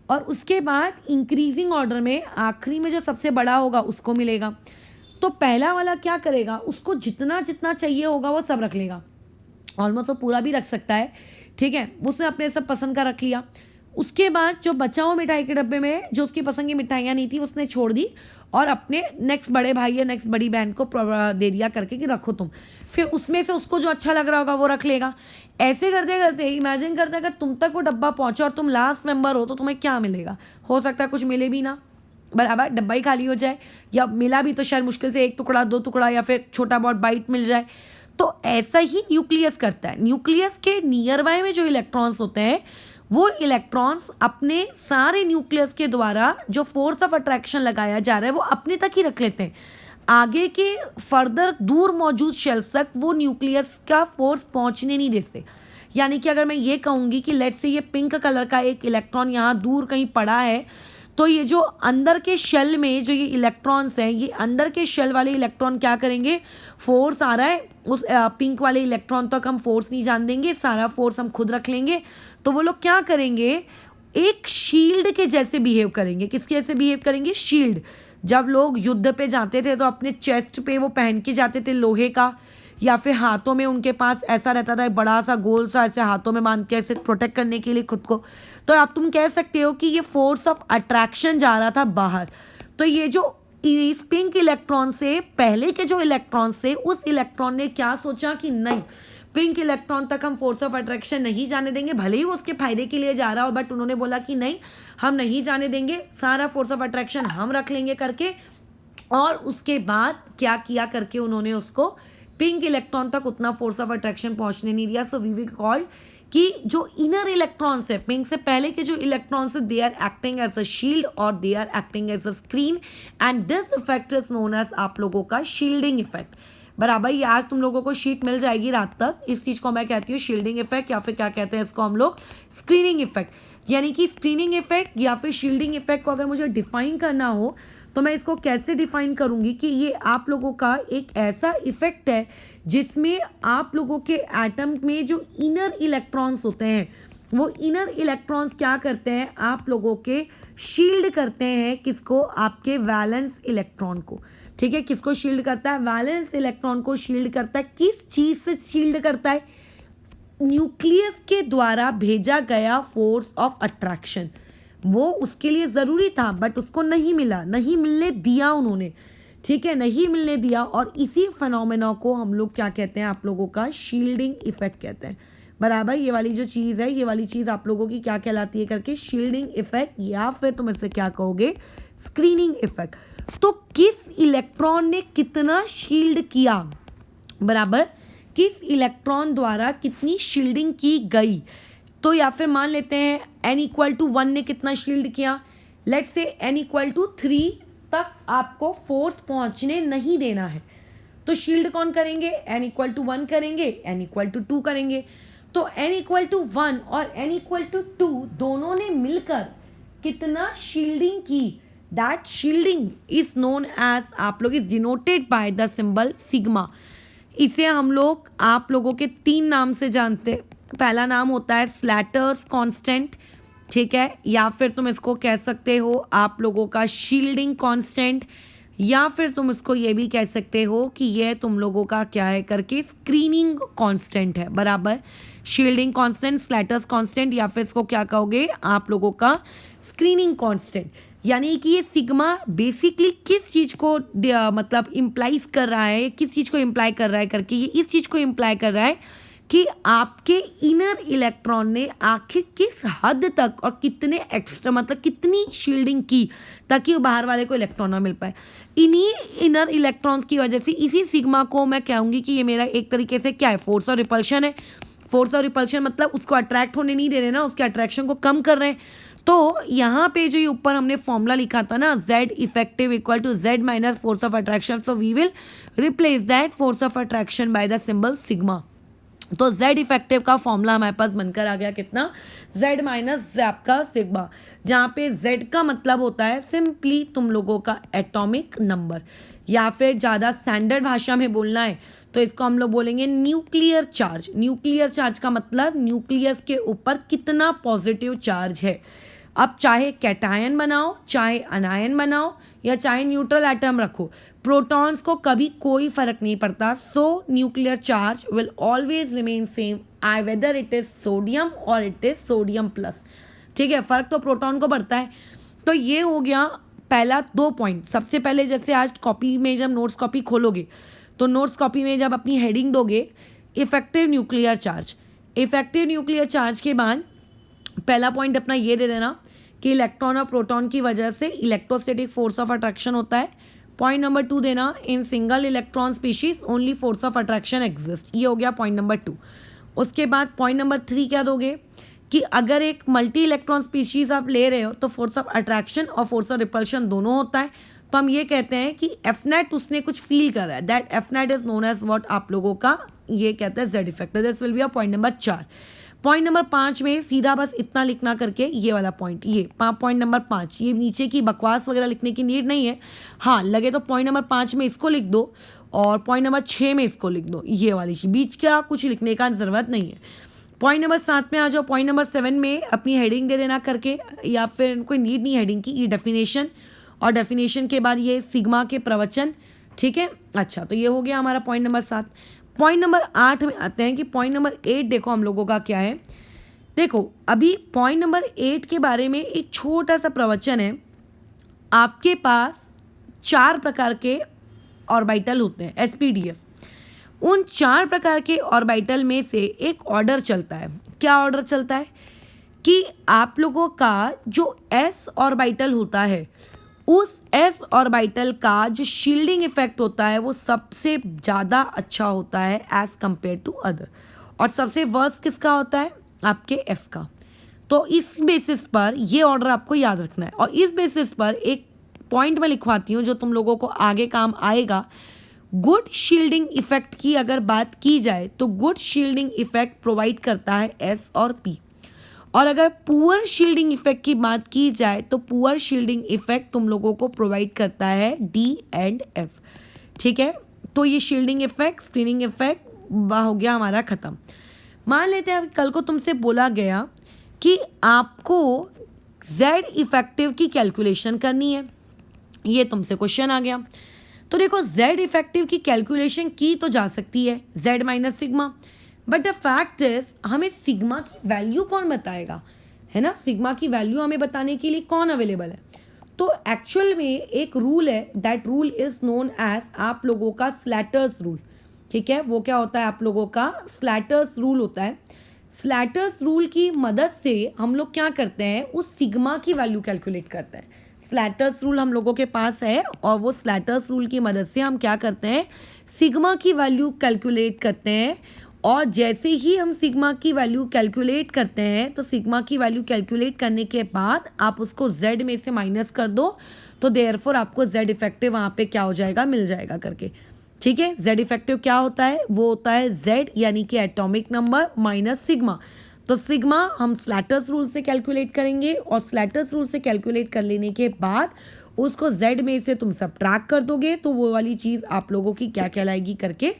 और उसके बाद इंक्रीजिंग ऑर्डर में आखिरी में जो सबसे बड़ा होगा उसको मिलेगा। तो पहला वाला क्या करेगा, उसको जितना जितना चाहिए होगा वो सब रख लेगा, ऑलमोस्ट वो पूरा भी रख सकता है, ठीक है, उसने अपने सब पसंद का रख लिया। उसके बाद जो बचा हुआ मिठाई के डब्बे में जो उसकी पसंद की मिठाइयाँ नहीं थी उसने छोड़ दी और अपने नेक्स्ट बड़े भाई या नेक्स्ट बड़ी बहन को दे दिया करके कि रखो तुम। फिर उसमें से उसको जो अच्छा लग रहा होगा वो रख लेगा। ऐसे करते करते इमेजिन करते अगर तुम तक वो डब्बा पहुंचा और तुम लास्ट मेंबर हो तो तुम्हें क्या मिलेगा? हो सकता है कुछ मिले भी ना, बराबर, डब्बा ही खाली हो जाए, या मिला भी तो शायद मुश्किल से 1 टुकड़ा 2 टुकड़ा या फिर छोटा बहुत बाइट मिल जाए। तो ऐसा ही न्यूक्लियस करता है। न्यूक्लियस के नियर बाय में जो इलेक्ट्रॉन्स होते हैं वो इलेक्ट्रॉन्स अपने सारे न्यूक्लियस के द्वारा जो फोर्स ऑफ अट्रैक्शन लगाया जा रहा है वो अपने तक ही रख लेते हैं। आगे के फर्दर दूर मौजूद शेल्स तक वो न्यूक्लियस का फोर्स पहुंचने नहीं देते। यानी कि अगर मैं ये कहूँगी कि लेट्स से ये पिंक कलर का एक इलेक्ट्रॉन यहाँ दूर कहीं पड़ा है, तो ये जो अंदर के शेल में जो ये इलेक्ट्रॉन्स हैं, ये अंदर के शेल वाले इलेक्ट्रॉन क्या करेंगे, फोर्स आ रहा है उस पिंक वाले इलेक्ट्रॉन तक हम फोर्स नहीं जान देंगे, सारा फोर्स हम खुद रख लेंगे। तो वो लोग क्या करेंगे, एक शील्ड के जैसे बिहेव करेंगे। किसके जैसे बिहेव करेंगे? शील्ड। जब लोग युद्ध पे जाते थे तो अपने चेस्ट पे वो पहन के जाते थे लोहे का, या फिर हाथों में उनके पास ऐसा रहता था, बड़ा सा गोल सा ऐसे हाथों में बांध के ऐसे प्रोटेक्ट करने के लिए खुद को। तो आप तुम कह सकते हो कि ये फोर्स ऑफ अट्रैक्शन जा रहा था बाहर। तो ये जो इस पिंक इलेक्ट्रॉन से पहले के जो इलेक्ट्रॉन से उस इलेक्ट्रॉन ने क्या सोचा कि नहीं, पिंक इलेक्ट्रॉन तक हम फोर्स ऑफ अट्रैक्शन नहीं जाने देंगे, भले ही वो उसके फायदे के लिए जा रहा हो, बट उन्होंने बोला कि नहीं हम नहीं जाने देंगे, सारा फोर्स ऑफ अट्रैक्शन हम रख लेंगे करके। और उसके बाद क्या किया करके उन्होंने उसको पिंक इलेक्ट्रॉन तक उतना फोर्स ऑफ अट्रैक्शन पहुंचने नहीं दिया। सो वी विल कॉल कि जो इनर इलेक्ट्रॉन्स है, पिंक से पहले के जो इलेक्ट्रॉन्स है, they are acting as a shield और they are acting as a screen, and this effect is known as आप लोगों का शील्डिंग इफेक्ट। बराबर, ये आज तुम लोगों को शीट मिल जाएगी रात तक। इस चीज़ को मैं कहती हूँ शील्डिंग इफेक्ट, या फिर क्या कहते हैं इसको हम लोग, स्क्रीनिंग इफेक्ट। यानी कि स्क्रीनिंग इफेक्ट या फिर शील्डिंग इफेक्ट को अगर मुझे डिफाइन करना हो तो मैं इसको कैसे डिफाइन करूँगी कि ये आप लोगों का एक ऐसा इफेक्ट है जिसमें आप लोगों के एटम में जो इनर इलेक्ट्रॉन्स होते हैं, वो इनर इलेक्ट्रॉन्स क्या करते हैं, आप लोगों के शील्ड करते हैं किसको, आपके वैलेंस इलेक्ट्रॉन को। ठीक है, किसको शील्ड करता है? वैलेंस इलेक्ट्रॉन को शील्ड करता है। किस चीज़ से शील्ड करता है? न्यूक्लियस के द्वारा भेजा गया फोर्स ऑफ अट्रैक्शन। वो उसके लिए ज़रूरी था बट उसको नहीं मिला, नहीं मिलने दिया उन्होंने। ठीक है, नहीं मिलने दिया। और इसी फिनोमेना को हम लोग क्या कहते हैं आप लोगों का, शील्डिंग इफेक्ट कहते हैं, बराबर। ये वाली जो चीज़ है, ये वाली चीज़ आप लोगों की क्या कहलाती है करके, शील्डिंग इफेक्ट, या फिर तुम इसे क्या कहोगे, स्क्रीनिंग इफेक्ट। तो किस इलेक्ट्रॉन ने कितना शील्ड किया, बराबर, किस इलेक्ट्रॉन द्वारा कितनी शील्डिंग की गई। तो या फिर मान लेते हैं n=1 ने कितना शील्ड किया, लेट्स से n=3 तक आपको फोर्स पहुंचने नहीं देना है, तो शील्ड कौन करेंगे, n=1 करेंगे, n=2 करेंगे। तो n=1 और n=2 दोनों ने मिलकर कितना शील्डिंग की, that shielding is known as, आप लोग is denoted by the symbol sigma. इसे हम लोग आप लोगों के 3 नाम से जानते हैं। पहला नाम होता है स्लैटर्स कांस्टेंट, ठीक है, या फिर तुम इसको कह सकते हो आप लोगों का शील्डिंग कांस्टेंट, या फिर तुम इसको ये भी कह सकते हो कि ये तुम लोगों का क्या है करके, स्क्रीनिंग कांस्टेंट है, बराबर। शील्डिंग कांस्टेंट, स्लैटर्स कांस्टेंट, या फिर इसको क्या कहोगे आप लोगों का, स्क्रीनिंग कांस्टेंट। यानी कि ये सिग्मा बेसिकली किस चीज़ को मतलब इम्प्लाइज कर रहा है, किस चीज़ को इम्प्लाई कर रहा है करके, ये इस चीज़ को इम्प्लाई कर रहा है कि आपके इनर इलेक्ट्रॉन ने आखिर किस हद तक और कितने एक्स्ट्रा मतलब कितनी शील्डिंग की ताकि वो बाहर वाले को इलेक्ट्रॉन ना मिल पाए। इन्हीं इनर इलेक्ट्रॉन्स की वजह से इसी सिग्मा को मैं कहूँगी कि ये मेरा एक तरीके से क्या है, फोर्स और रिपल्शन है। फोर्स और रिपल्शन मतलब उसको अट्रैक्ट होने नहीं दे रहे ना, उसके अट्रैक्शन को कम कर रहे हैं। तो यहाँ पे जो ये ऊपर हमने फॉर्मूला लिखा था ना, Z effective equal to Z minus force of attraction, so we will replace that force of attraction by the symbol sigma. तो Z इफेक्टिव का फॉर्मूला हमारे पास बनकर आ गया कितना, Z माइनस आपका सिग्मा, जहाँ पे Z का मतलब होता है सिंपली तुम लोगों का एटॉमिक नंबर, या फिर ज़्यादा स्टैंडर्ड भाषा में बोलना है तो इसको हम लोग बोलेंगे न्यूक्लियर चार्ज। न्यूक्लियर चार्ज का मतलब न्यूक्लियस के ऊपर कितना पॉजिटिव चार्ज है। अब चाहे कैटायन बनाओ, चाहे अनायन बनाओ, या चाहे न्यूट्रल एटम रखो, प्रोटॉन्स को कभी कोई फर्क नहीं पड़ता। सो nuclear charge will always remain same I whether it is sodium और इट इज सोडियम प्लस, ठीक है, फर्क तो प्रोटॉन को पड़ता है। तो ये हो गया पहला 2 पॉइंट। सबसे पहले जैसे आज कॉपी में जब नोट्स कॉपी खोलोगे तो नोट्स कॉपी में जब अपनी हेडिंग दोगे effective nuclear charge, effective nuclear charge के बाद पहला पॉइंट अपना ये दे देना कि इलेक्ट्रॉन और प्रोटॉन की वजह से इलेक्ट्रोस्टैटिक फोर्स ऑफ अट्रैक्शन होता है। पॉइंट नंबर 2 देना, in single electron species only force of attraction exist. ये हो गया पॉइंट नंबर 2। उसके बाद पॉइंट नंबर 3 क्या दोगे कि अगर एक मल्टी इलेक्ट्रॉन स्पीशीज आप ले रहे हो तो फोर्स ऑफ अट्रैक्शन और फोर्स ऑफ रिपल्शन दोनों होता है। तो हम ये कहते हैं कि एफ नेट उसने कुछ फील कर रहा है, that F net is known as what, आप लोगों का ये कहते हैं Z effect. This will be point number 4। Point number 5 में सीधा बस इतना लिखना करके ये वाला पॉइंट, ये पॉइंट नंबर 5, ये नीचे की बकवास वगैरह लिखने की नीड नहीं है। हाँ लगे तो पॉइंट नंबर 5 में इसको लिख दो और पॉइंट नंबर 6 में इसको लिख दो, ये वाली चीज, बीच का कुछ लिखने का ज़रूरत नहीं है। पॉइंट नंबर 7 में आ जाओ, पॉइंट नंबर 7 में अपनी हेडिंग दे देना करके, या फिर कोई नीड नहीं हेडिंग की, ये डेफिनेशन, और डेफिनेशन के बाद ये सिग्मा के प्रवचन, ठीक है। अच्छा, तो ये हो गया हमारा पॉइंट नंबर 7। पॉइंट नंबर 8 में आते हैं कि पॉइंट नंबर 8 देखो हम लोगों का क्या है। देखो अभी पॉइंट नंबर 8 के बारे में एक छोटा सा प्रवचन है। आपके पास 4 प्रकार के ऑर्बिटल होते हैं, SPDF। उन 4 प्रकार के ऑर्बिटल में से एक ऑर्डर चलता है। क्या ऑर्डर चलता है कि आप लोगों का जो S ऑर्बिटल होता है, उस S ऑर्बिटल का जो शील्डिंग इफेक्ट होता है वो सबसे ज़्यादा अच्छा होता है एज कंपेयर टू अदर, और सबसे वर्स्ट किसका होता है, आपके F का। तो इस बेसिस पर ये ऑर्डर आपको याद रखना है, और इस बेसिस पर एक पॉइंट मैं लिखवाती हूँ जो तुम लोगों को आगे काम आएगा। गुड शील्डिंग इफेक्ट की अगर बात की जाए तो गुड शील्डिंग इफेक्ट प्रोवाइड करता है S और P, और अगर पुअर शील्डिंग इफेक्ट की बात की जाए तो पुअर शील्डिंग इफेक्ट तुम लोगों को प्रोवाइड करता है D एंड F, ठीक है। तो ये शील्डिंग इफेक्ट, स्क्रीनिंग इफेक्ट हो गया हमारा ख़त्म। मान लेते हैं कल को तुमसे बोला गया कि आपको Z इफेक्टिव की कैलकुलेशन करनी है, ये तुमसे क्वेश्चन आ गया। तो देखो Z इफेक्टिव की कैलकुलेशन की तो जा सकती है Z minus sigma, but the fact is हमें सिग्मा की वैल्यू कौन बताएगा, है ना। सिग्मा की वैल्यू हमें बताने के लिए कौन अवेलेबल है। तो एक्चुअल में एक रूल है, that rule is known as आप लोगों का स्लैटर्स रूल। ठीक है, वो क्या होता है, आप लोगों का स्लैटर्स रूल होता है। स्लैटर्स रूल की मदद से हम लोग क्या करते हैं, उस सिग्मा की वैल्यू कैलकुलेट करते हैं। स्लैटर्स रूल हम लोगों के पास है और वो स्लैटर्स रूल की मदद से हम क्या करते हैं, सिग्मा की वैल्यू कैलकुलेट करते हैं। और जैसे ही हम सिग्मा की वैल्यू कैलकुलेट करते हैं तो सिग्मा की वैल्यू कैलकुलेट करने के बाद आप उसको z में से माइनस कर दो, तो देयरफॉर आपको z इफेक्टिव वहाँ पे क्या हो जाएगा, मिल जाएगा करके। ठीक है, z इफेक्टिव क्या होता है, वो होता है z यानी कि एटॉमिक नंबर माइनस सिग्मा। तो सिग्मा हम स्लैटर्स रूल से कैलकुलेट करेंगे और स्लैटर्स रूल से कैलकुलेट कर लेने के बाद उसको z में से तुम सबट्रैक्ट कर दोगे तो वो वाली चीज़ आप लोगों की क्या कहलाएगी करके,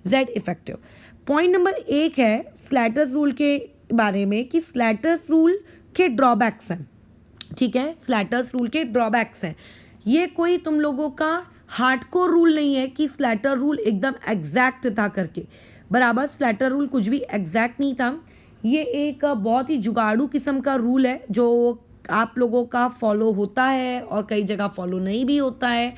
z इफेक्टिव। पॉइंट नंबर 1 है स्लैटर्स रूल के बारे में कि स्लैटर्स रूल के ड्रॉबैक्स हैं। ठीक है, स्लैटर्स रूल के ड्रॉबैक्स हैं। ये कोई तुम लोगों का हार्डकोर रूल नहीं है कि स्लैटर रूल एकदम एग्जैक्ट था करके, बराबर। स्लैटर रूल कुछ भी एग्जैक्ट नहीं था, ये एक बहुत ही जुगाड़ू किस्म का रूल है जो आप लोगों का फॉलो होता है और कई जगह फॉलो नहीं भी होता है।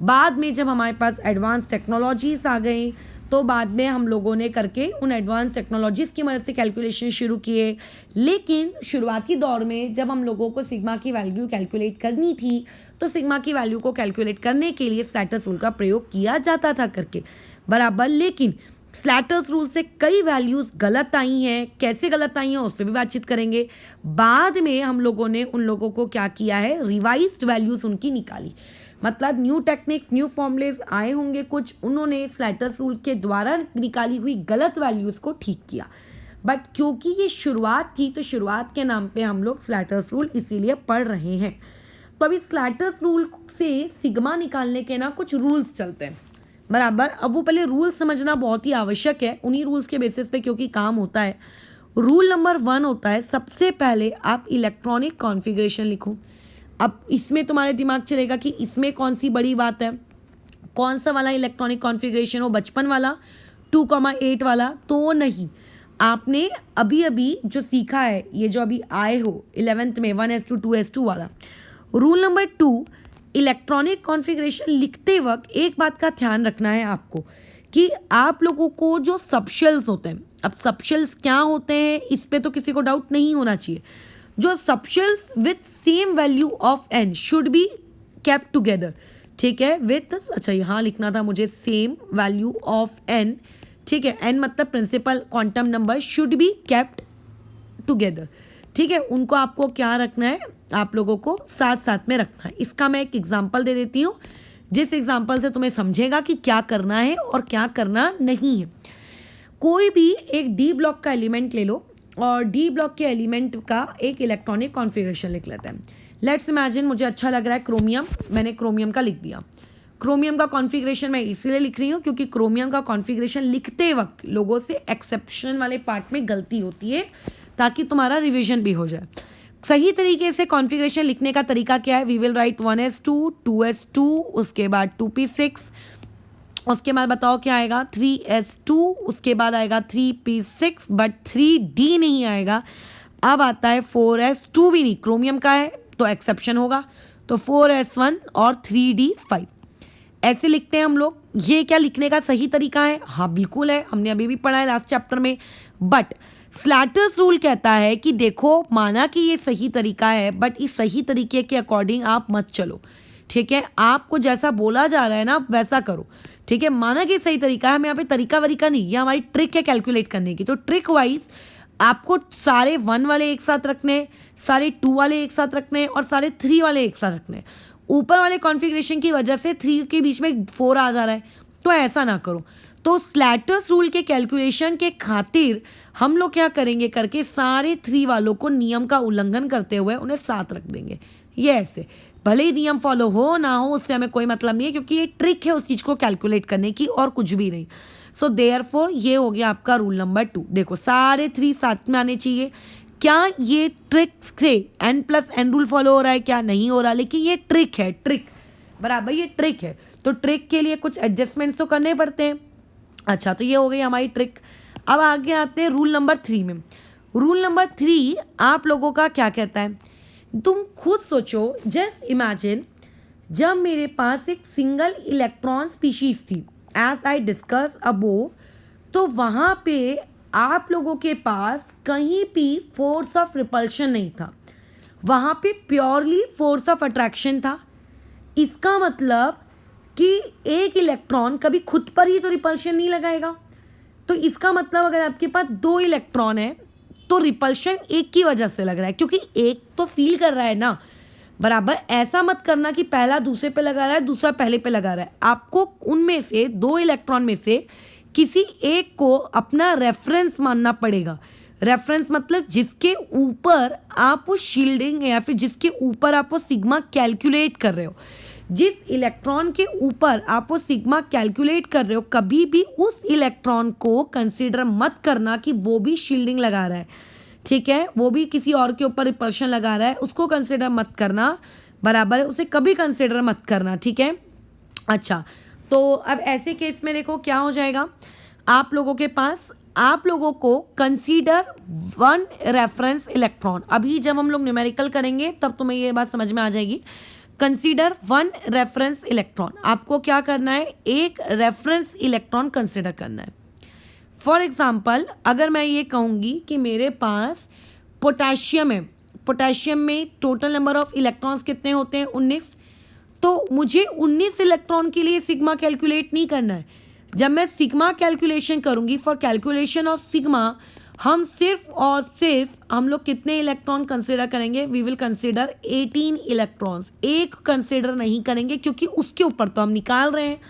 बाद में जब हमारे पास एडवांस टेक्नोलॉजीज आ गई तो बाद में हम लोगों ने करके उन एडवांस टेक्नोलॉजीज़ की मदद से कैलकुलेशन शुरू किए। लेकिन शुरुआती दौर में जब हम लोगों को सिग्मा की वैल्यू कैलकुलेट करनी थी तो सिग्मा की वैल्यू को कैलकुलेट करने के लिए स्लैटर्स रूल का प्रयोग किया जाता था करके, बराबर। लेकिन स्लैटर्स रूल से कई वैल्यूज़ गलत आई हैं, कैसे गलत आई हैं उस पर भी बातचीत करेंगे। बाद में हम लोगों ने उन लोगों को क्या किया है, रिवाइज्ड वैल्यूज़ उनकी निकाली, मतलब न्यू टेक्निक्स न्यू फॉर्मूलेज आए होंगे कुछ, उन्होंने स्लैटर्स रूल के द्वारा निकाली हुई गलत वैल्यूज़ को ठीक किया। बट क्योंकि ये शुरुआत थी तो शुरुआत के नाम पे हम लोग स्लैटर्स रूल इसीलिए पढ़ रहे हैं। तो अभी स्लैटर्स रूल से सिग्मा निकालने के ना कुछ रूल्स चलते हैं, बराबर। अब वो पहले रूल्स समझना बहुत ही आवश्यक है, उन्हीं रूल्स के बेसिस पे क्योंकि काम होता है। रूल नंबर 1 होता है, सबसे पहले आप इलेक्ट्रॉनिक कॉन्फ़िगरेशन लिखो। अब इसमें तुम्हारे दिमाग चलेगा कि इसमें कौन सी बड़ी बात है, कौन सा वाला इलेक्ट्रॉनिक कॉन्फ़िगरेशन हो, 55 वाला, 2,8 वाला? तो नहीं, आपने अभी अभी जो सीखा है, ये जो अभी आए हो 11th में 1s2 2s2 वाला। रूल नंबर 2, इलेक्ट्रॉनिक कॉन्फ़िगरेशन लिखते वक्त एक बात का ध्यान रखना है आपको कि आप लोगों को जो सबशेल्स होते हैं, अब सबशेल्स क्या होते हैं इस पे तो किसी को डाउट नहीं होना चाहिए। जो subshells with same value of n should be kept together. ठीक है, विथ, अच्छा यहाँ लिखना था मुझे, सेम वैल्यू ऑफ n। ठीक है, n मतलब principal quantum number, should be kept together. ठीक है, उनको आपको क्या रखना है, आप लोगों को साथ साथ में रखना है। इसका मैं एक एग्जांपल दे देती हूँ जिस एग्जांपल से तुम्हें समझेगा कि क्या करना है और क्या करना नहीं है। कोई भी एक डी ब्लॉक का एलिमेंट ले लो और डी ब्लॉक के एलिमेंट का एक इलेक्ट्रॉनिक कॉन्फ़िगरेशन लिख लेते हैं। लेट्स इमेजिन मुझे अच्छा लग रहा है क्रोमियम, मैंने क्रोमियम का लिख दिया। क्रोमियम का कॉन्फ़िगरेशन मैं इसलिए लिख रही हूँ क्योंकि क्रोमियम का कॉन्फ़िगरेशन लिखते वक्त लोगों से एक्सेप्शन वाले पार्ट में गलती होती है, ताकि तुम्हारा रिविजन भी हो जाए। सही तरीके से कॉन्फ़िगरेशन लिखने का तरीका क्या है, we will write 1s2 2s2, उसके बाद 2p6, उसके बाद बताओ क्या आएगा, 3s2, उसके बाद आएगा 3p6, बट 3d नहीं आएगा। अब आता है 4s2 भी नहीं, क्रोमियम का है तो एक्सेप्शन होगा, तो 4s1 और 3d5 ऐसे लिखते हैं हम लोग। ये क्या लिखने का सही तरीका है? हाँ बिल्कुल है, हमने अभी भी पढ़ा है लास्ट चैप्टर में। बट स्लैटर्स रूल कहता है कि देखो, माना कि ये सही तरीका है बट इस सही तरीके के अकॉर्डिंग आप मत चलो। ठीक है, आपको जैसा बोला जा रहा है ना वैसा करो। ठीक है, माना कि सही तरीका है, हमें यहाँ पे तरीका वरीका नहीं, ये हमारी ट्रिक है कैलकुलेट करने की। तो ट्रिक वाइज आपको सारे 1 वाले एक साथ रखने, सारे 2 वाले एक साथ रखने और सारे 3 वाले एक साथ रखने। ऊपर वाले कॉन्फ़िगरेशन की वजह से 3 के बीच में 4 आ जा रहा है, तो ऐसा ना करो। तो स्लैटर्स रूल के कैलकुलेशन के खातिर हम लोग क्या करेंगे करके सारे 3 वालों को नियम का उल्लंघन करते हुए उन्हें साथ रख देंगे। ये ऐसे, भले ही नियम फॉलो हो ना हो उससे हमें कोई मतलब नहीं है, क्योंकि ये ट्रिक है उस चीज़ को कैलकुलेट करने की और कुछ भी नहीं। सो देयरफॉर ये हो गया आपका रूल नंबर 2। देखो सारे 3 साथ में आने चाहिए। क्या ये ट्रिक से n+n रूल फॉलो हो रहा है? क्या नहीं हो रहा, लेकिन ये ट्रिक है, ट्रिक बराबर, ये ट्रिक है। तो ट्रिक के लिए कुछ एडजस्टमेंट्स तो करने पड़ते हैं। अच्छा, तो ये हो गई हमारी ट्रिक। अब आगे आते हैं रूल नंबर 3 में। रूल नंबर 3 आप लोगों का क्या कहता है, तुम खुद सोचो, जस्ट इमेजिन, जब मेरे पास एक सिंगल इलेक्ट्रॉन स्पीशीज थी एज आई डिस्कस अबोव, तो वहाँ पे आप लोगों के पास कहीं भी फोर्स ऑफ रिपल्शन नहीं था, वहाँ पे प्योरली फोर्स ऑफ अट्रैक्शन था। इसका मतलब कि एक इलेक्ट्रॉन कभी खुद पर ही तो रिपल्शन नहीं लगाएगा। तो इसका मतलब अगर आपके पास दो इलेक्ट्रॉन है तो रिपल्शन एक की वजह से लग रहा है, क्योंकि एक तो फील कर रहा है ना, बराबर। ऐसा मत करना कि पहला दूसरे पे लगा रहा है, दूसरा पहले पे लगा रहा है। आपको उनमें से दो इलेक्ट्रॉन में से किसी एक को अपना रेफरेंस मानना पड़ेगा। रेफरेंस मतलब जिसके ऊपर आप वो शील्डिंग या फिर जिसके ऊपर आप वो सिग्मा कैलकुलेट कर रहे हो, जिस इलेक्ट्रॉन के ऊपर आप वो सिग्मा कैलकुलेट कर रहे हो, कभी भी उस इलेक्ट्रॉन को कंसीडर मत करना कि वो भी शील्डिंग लगा रहा है, ठीक है, वो भी किसी और के ऊपर रिपल्शन लगा रहा है, उसको कंसीडर मत करना, बराबर है, उसे कभी कंसीडर मत करना, ठीक है। अच्छा, तो अब ऐसे केस में देखो क्या हो जाएगा, आप लोगों के पास, आप लोगों को कंसीडर वन रेफरेंस इलेक्ट्रॉन। अभी जब हम लोग न्यूमेरिकल करेंगे तब तुम्हें ये बात समझ में आ जाएगी। कंसीडर वन रेफरेंस इलेक्ट्रॉन, आपको क्या करना है, एक रेफरेंस इलेक्ट्रॉन कंसीडर करना है। फॉर एग्जाम्पल, अगर मैं ये कहूँगी कि मेरे पास पोटेशियम है, पोटेशियम में टोटल नंबर ऑफ इलेक्ट्रॉन्स कितने होते हैं, 19, तो मुझे 19 इलेक्ट्रॉन के लिए सिग्मा कैलकुलेट नहीं करना है। जब मैं सिग्मा कैलकुलेशन करूँगी, फॉर कैलकुलेशन ऑफ सिग्मा हम सिर्फ और सिर्फ हम लोग कितने इलेक्ट्रॉन कंसिडर करेंगे, वी विल कंसिडर 18 इलेक्ट्रॉन्स। एक कंसिडर नहीं करेंगे क्योंकि उसके ऊपर तो हम निकाल रहे हैं,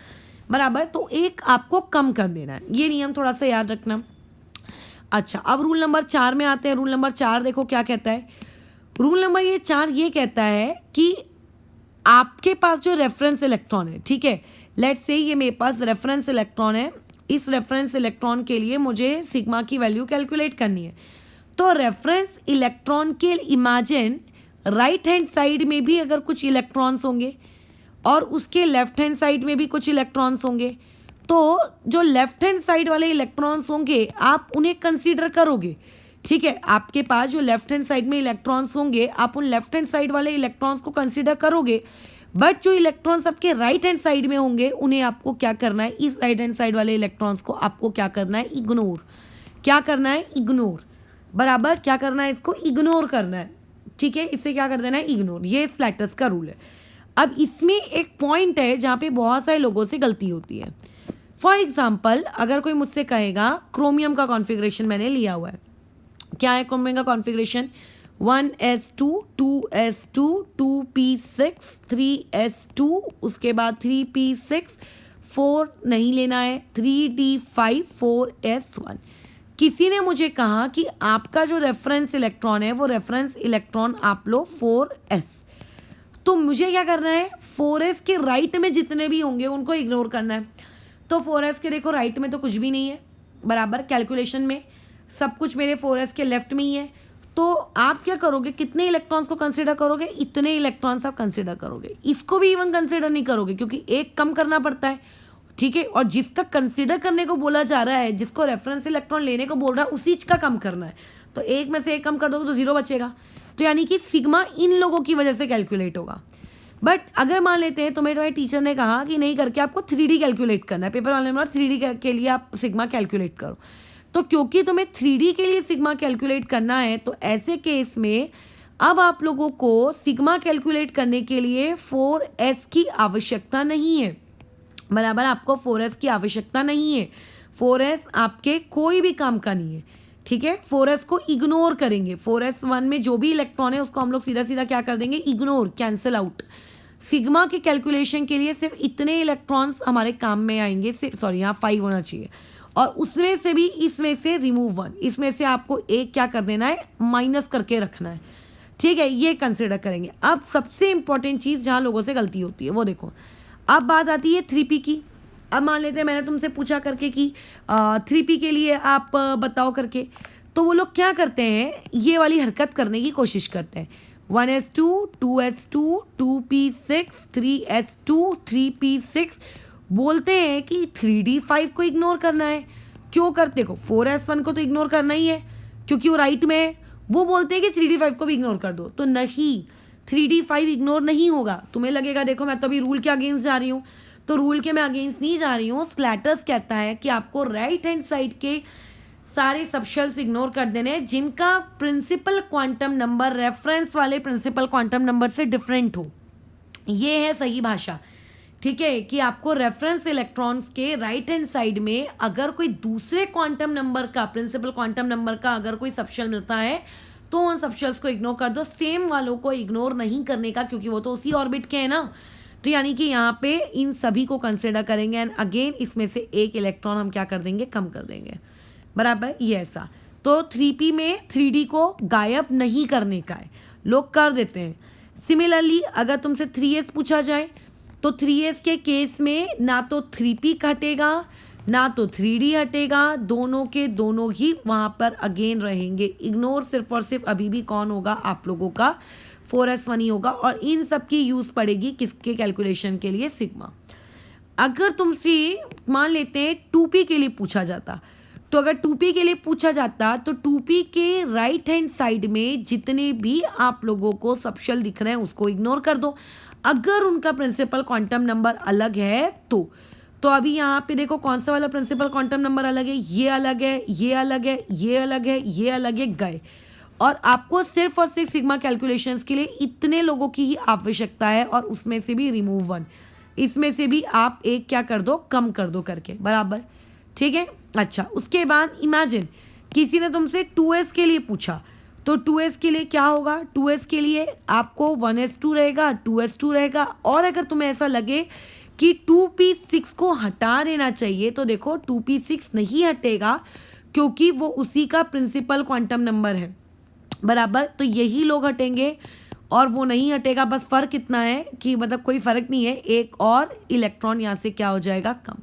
बराबर, तो एक आपको कम कर देना है, ये नियम थोड़ा सा याद रखना। अच्छा, अब रूल नंबर 4 में आते हैं। रूल नंबर 4 देखो क्या कहता है। रूल नंबर ये 4 ये कहता है कि आपके पास जो रेफरेंस इलेक्ट्रॉन है, ठीक है, लेट्स से ये मेरे पास रेफरेंस इलेक्ट्रॉन है, इस रेफरेंस इलेक्ट्रॉन के लिए मुझे सिग्मा की वैल्यू कैलकुलेट करनी है। तो रेफरेंस इलेक्ट्रॉन के इमेजिन राइट हैंड साइड में भी अगर कुछ इलेक्ट्रॉन्स होंगे और उसके लेफ्ट हैंड साइड में भी कुछ इलेक्ट्रॉन्स होंगे, तो जो लेफ्ट हैंड साइड वाले इलेक्ट्रॉन्स होंगे आप उन्हें कंसीडर करोगे, ठीक है। आपके पास जो लेफ्ट हैंड साइड में इलेक्ट्रॉन्स होंगे आप उन लेफ्ट हैंड साइड वाले इलेक्ट्रॉन्स को कंसीडर करोगे, बट जो इलेक्ट्रॉन्स आपके राइट हैंड साइड में होंगे उन्हें आपको क्या करना है, इस राइट हैंड साइड वाले इलेक्ट्रॉन्स को आपको क्या करना है, इग्नोर। क्या करना है, इग्नोर, बराबर, क्या करना है, इसको इग्नोर करना है, ठीक है, इससे क्या कर देना है, इग्नोर। ये स्लैटर्स का रूल है। अब इसमें एक पॉइंट है जहाँ पे बहुत सारे लोगों से गलती होती है। फॉर एग्जाम्पल, अगर कोई मुझसे कहेगा क्रोमियम का कॉन्फ़िगरेशन मैंने लिया हुआ है, क्या है क्रोमियम का configuration, 1s2 2s2 2p6 3s2, उसके बाद 3p6 4 नहीं लेना है, 3d5 4s1। किसी ने मुझे कहा कि आपका जो रेफरेंस इलेक्ट्रॉन है वो रेफरेंस इलेक्ट्रॉन आप लो 4s, तो मुझे क्या करना है, 4s के राइट में जितने भी होंगे उनको इग्नोर करना है। तो 4s के देखो राइट में तो कुछ भी नहीं है, बराबर, कैलकुलेशन में सब कुछ मेरे 4s के लेफ्ट में ही है। तो आप क्या करोगे, कितने इलेक्ट्रॉन्स को कंसीडर करोगे, इतने इलेक्ट्रॉन्स आप कंसीडर करोगे, इसको भी इवन कंसीडर नहीं करोगे क्योंकि एक कम करना पड़ता है, ठीक है। और जिसका कंसीडर करने को बोला जा रहा है, जिसको रेफरेंस इलेक्ट्रॉन लेने को बोल रहा है, उसी का कम करना है। तो एक में से एक कम कर दोगे तो 0 बचेगा, तो यानी कि सिग्मा इन लोगों की वजह से कैलकुलेट होगा। बट अगर मान लेते हैं तुम्हें तुम्हारे टीचर ने कहा कि नहीं करके आपको 3D कैलकुलेट करना है, पेपर वाले ने 3D के लिए आप सिग्मा कैलकुलेट करो, तो क्योंकि तुम्हें 3D के लिए सिग्मा कैलकुलेट करना है, तो ऐसे केस में अब आप लोगों को सिग्मा कैलकुलेट करने के लिए 4s की आवश्यकता नहीं है, बराबर, आपको 4s की आवश्यकता नहीं है। 4s आपके कोई भी काम का नहीं है, ठीक है। 4s को इग्नोर करेंगे, 4s1 में जो भी इलेक्ट्रॉन है उसको हम लोग सीधा सीधा क्या कर देंगे, इग्नोर, कैंसिल आउट। सिग्मा के कैलकुलेशन के लिए सिर्फ इतने इलेक्ट्रॉन्स हमारे काम में आएंगे, सॉरी यहाँ 5 होना चाहिए, और उसमें से भी इसमें से रिमूव 1, इसमें से आपको एक क्या कर देना है, माइनस करके रखना है, ठीक है, ये कंसिडर करेंगे। अब सबसे इंपॉर्टेंट चीज़ जहाँ लोगों से गलती होती है वो देखो, अब बात आती है 3p की। अब मान लेते हैं मैंने तुमसे पूछा करके कि 3p के लिए आप बताओ करके, तो वो लोग क्या करते हैं, ये वाली हरकत करने की कोशिश करते हैं, 1s2 2s2 2p6 3s2 3p6, बोलते हैं कि 3d5 को इग्नोर करना है। क्यों करते हो, 4s1 को तो इग्नोर करना ही है क्योंकि वो राइट में है, वो बोलते हैं कि 3d5 को भी इग्नोर कर दो। तो नहीं, 3d5 इग्नोर नहीं होगा। तुम्हें लगेगा देखो मैं तो अभी रूल के अगेंस्ट जा रही हूँ, तो रूल के मैं अगेंस्ट नहीं जा रही हूँ। स्लैटर्स कहता है कि आपको राइट हैंड साइड के सारे सबशेल्स इग्नोर कर देने हैं जिनका प्रिंसिपल क्वांटम नंबर रेफरेंस वाले प्रिंसिपल क्वांटम नंबर से डिफरेंट हो। ये है सही भाषा, ठीक है, कि आपको रेफरेंस इलेक्ट्रॉन्स के राइट हैंड साइड में अगर कोई दूसरे क्वांटम नंबर का प्रिंसिपल क्वांटम नंबर का अगर कोई सबशेल मिलता है तो उन सबशेल्स को इग्नोर कर दो, सेम वालों को इग्नोर नहीं करने का, क्योंकि वो तो उसी ऑर्बिट के हैं ना। तो यानी कि यहाँ पे इन सभी को कंसिडर करेंगे एंड अगेन इसमें से एक इलेक्ट्रॉन हम क्या कर देंगे, कम कर देंगे, बराबर। ये ऐसा तो 3p में 3d को गायब नहीं करने का है, लोग कर देते हैं। सिमिलरली अगर तुमसे 3s पूछा जाए तो 3s के केस में ना तो 3p हटेगा ना तो 3d हटेगा, दोनों के दोनों ही वहाँ पर अगेन रहेंगे। इग्नोर सिर्फ और सिर्फ अभी भी कौन होगा, आप लोगों का 4s1 ही होगा। और इन सब की यूज़ पड़ेगी किसके कैलकुलेशन के लिए, सिग्मा। अगर तुमसे मान लेते हैं 2p के लिए पूछा जाता, तो अगर 2p के लिए पूछा जाता तो 2p के राइट हैंड साइड में जितने भी आप लोगों को सबशेल दिख रहे हैं उसको इग्नोर कर दो। अगर उनका प्रिंसिपल क्वांटम नंबर अलग है तो अभी यहाँ पे देखो कौन सा वाला प्रिंसिपल क्वांटम नंबर अलग है, ये अलग है, ये अलग है, ये अलग है, ये अलग है, गए। और आपको सिर्फ और सिर्फ सिग्मा कैलकुलेशंस के लिए इतने लोगों की ही आवश्यकता है, और उसमें से भी रिमूव 1, इसमें से भी आप एक क्या कर दो, कम कर दो करके, बराबर, ठीक है। अच्छा, उसके बाद इमेजिन किसी ने तुमसे 2s के लिए पूछा, तो 2s के लिए क्या होगा, 2s के लिए आपको 1s2 रहेगा, 2s2 रहेगा। और अगर तुम्हें ऐसा लगे कि 2p6 को हटा देना चाहिए तो देखो 2p6 नहीं हटेगा क्योंकि वो उसी का प्रिंसिपल क्वांटम नंबर है, बराबर। तो यही लोग हटेंगे और वो नहीं हटेगा, बस फ़र्क इतना है कि मतलब कोई फ़र्क नहीं है, एक और इलेक्ट्रॉन यहाँ से क्या हो जाएगा, कम।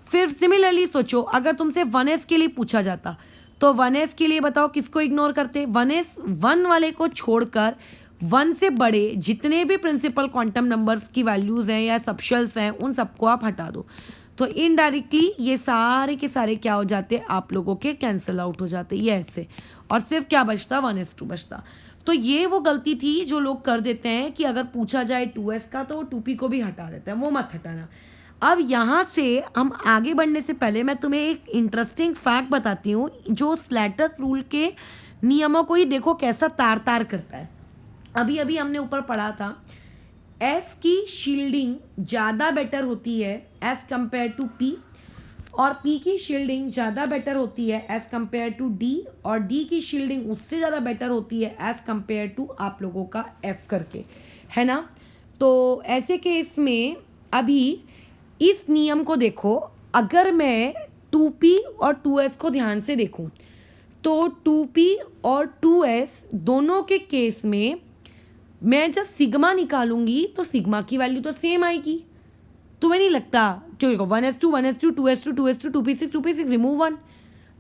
फिर सिमिलरली सोचो अगर तुमसे 1s के लिए पूछा जाता तो 1s के लिए बताओ किसको इग्नोर करते, 1s 1 वाले को छोड़कर 1 से बड़े जितने भी प्रिंसिपल क्वांटम नंबर्स की वैल्यूज़ हैं या सबशेल्स हैं उन सबको आप हटा दो। तो इनडायरेक्टली ये सारे के सारे क्या हो जाते, आप लोगों के कैंसिल आउट हो जाते, ये ऐसे, और सिर्फ क्या बचता, 1s2 बचता। तो ये वो गलती थी जो लोग कर देते हैं कि अगर पूछा जाए 2s का तो 2p को भी हटा देते हैं, वो मत हटाना। अब यहाँ से हम आगे बढ़ने से पहले मैं तुम्हें एक इंटरेस्टिंग फैक्ट बताती हूँ जो स्लैटर्स रूल के नियमों को ही देखो कैसा तार तार करता है। अभी अभी हमने ऊपर पढ़ा था S की शील्डिंग ज़्यादा बेटर होती है एज़ कम्पेयर टू P, और P की शील्डिंग ज़्यादा बेटर होती है एज़ कम्पेयर टू D, और D की शील्डिंग उससे ज़्यादा बेटर होती है एज़ कम्पेयर टू आप लोगों का F करके, है ना। तो ऐसे केस में अभी इस नियम को देखो, अगर मैं 2p और 2s को ध्यान से देखूं तो 2p और 2s दोनों के केस में मैं जब सिग्मा निकालूंगी तो सिग्मा की वैल्यू तो सेम आएगी। तुम्हें नहीं लगता, क्यों देखो 1s2 1s2 2s2 2s2 2p6 2p6 remove 1,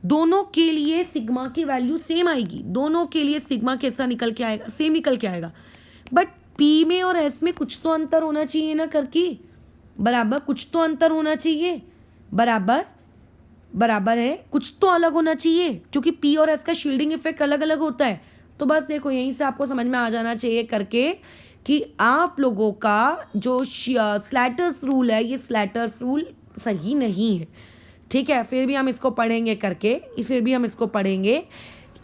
दोनों के लिए सिग्मा की वैल्यू सेम आएगी, दोनों के लिए सिग्मा कैसा निकल के आएगा, सेम निकल के आएगा। बट p में और s में कुछ तो अंतर होना चाहिए ना करके, बराबर, कुछ तो अंतर होना चाहिए, बराबर बराबर है, कुछ तो अलग होना चाहिए क्योंकि P और S का शील्डिंग इफेक्ट अलग अलग होता है। तो बस देखो यहीं से आपको समझ में आ जाना चाहिए करके कि आप लोगों का जो स्लैटर्स रूल है ये स्लैटर्स रूल सही नहीं है, ठीक है। फिर भी हम इसको पढ़ेंगे करके, फिर भी हम इसको पढ़ेंगे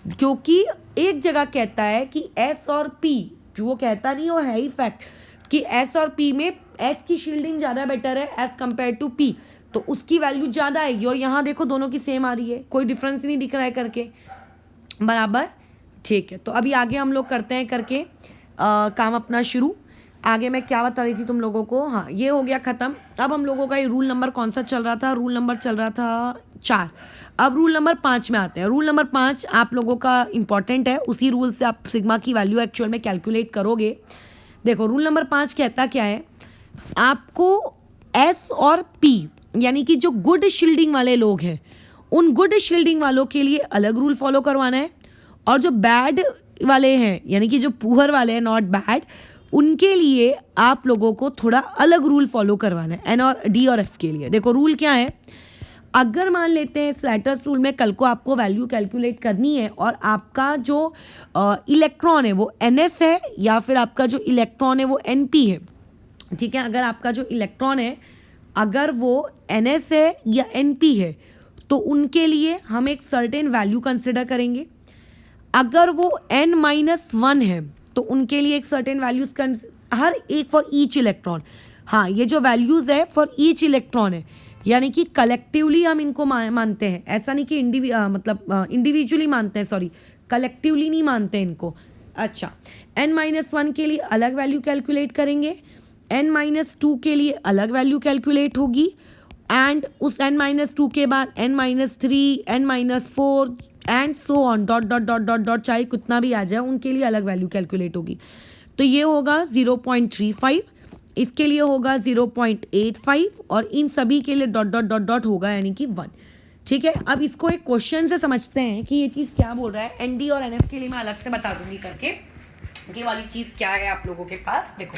क्योंकि एक जगह कहता है कि S और P, जो वो कहता नहीं वो है ही फैक्ट कि S और P में S की शील्डिंग ज़्यादा बेटर है एज़ कम्पेयर टू P, तो उसकी वैल्यू ज़्यादा आएगी। और यहाँ देखो दोनों की सेम आ रही है, कोई डिफरेंस नहीं दिख रहा है करके, बराबर, ठीक है। तो अभी आगे हम लोग करते हैं करके काम अपना शुरू। आगे मैं क्या बता रही थी तुम लोगों को, हाँ ये हो गया ख़त्म। अब हम लोगों का ये रूल नंबर कौन सा चल रहा था, रूल नंबर चल रहा था 4। अब रूल नंबर 5 में आते हैं। रूल नंबर 5 आप लोगों का इंपॉर्टेंट है, उसी रूल से आप सिग्मा की वैल्यू एक्चुअल में कैलकुलेट करोगे। देखो रूल नंबर 5 कहता क्या है, आपको S और P यानी कि जो गुड शील्डिंग वाले लोग हैं उन गुड शील्डिंग वालों के लिए अलग रूल फॉलो करवाना है, और जो बैड वाले हैं यानी कि जो पुअर वाले हैं, नॉट बैड, उनके लिए आप लोगों को थोड़ा अलग रूल फॉलो करवाना है, N और D और F के लिए। देखो रूल क्या है, अगर मान लेते हैं स्लैटर्स रूल में कल को आपको वैल्यू कैलकुलेट करनी है और आपका जो इलेक्ट्रॉन है वो NS है या फिर आपका जो इलेक्ट्रॉन है वो NP है, ठीक है, अगर आपका जो इलेक्ट्रॉन है अगर वो NS है या NP है तो उनके लिए हम एक सर्टेन वैल्यू कंसिडर करेंगे। अगर वो N-1 है तो उनके लिए एक सर्टेन वैल्यूज हर एक फॉर ईच इलेक्ट्रॉन। हाँ, ये जो वैल्यूज है फॉर ईच इलेक्ट्रॉन है, यानी कि कलेक्टिवली हम इनको मानते हैं, ऐसा नहीं कि इंडिविजुअली मानते हैं, सॉरी कलेक्टिवली नहीं मानते हैं इनको। अच्छा, N-1 के लिए अलग वैल्यू कैलकुलेट करेंगे, N-2 के लिए अलग वैल्यू कैलकुलेट होगी एंड उस N-2 के बाद N-3 N-4 and so on dot dot dot dot dot, चाहे कितना भी आ जाए उनके लिए अलग वैल्यू कैलकुलेट होगी। तो ये होगा 0.35, इसके लिए होगा 0.85 और इन सभी के लिए डॉट डॉट डॉट डॉट होगा यानी कि 1। ठीक है, अब इसको एक क्वेश्चन से समझते हैं कि ये चीज़ क्या बोल रहा है। ND और NF के लिए मैं अलग से बता दूंगी करके, ये वाली चीज़ क्या है आप लोगों के पास। देखो,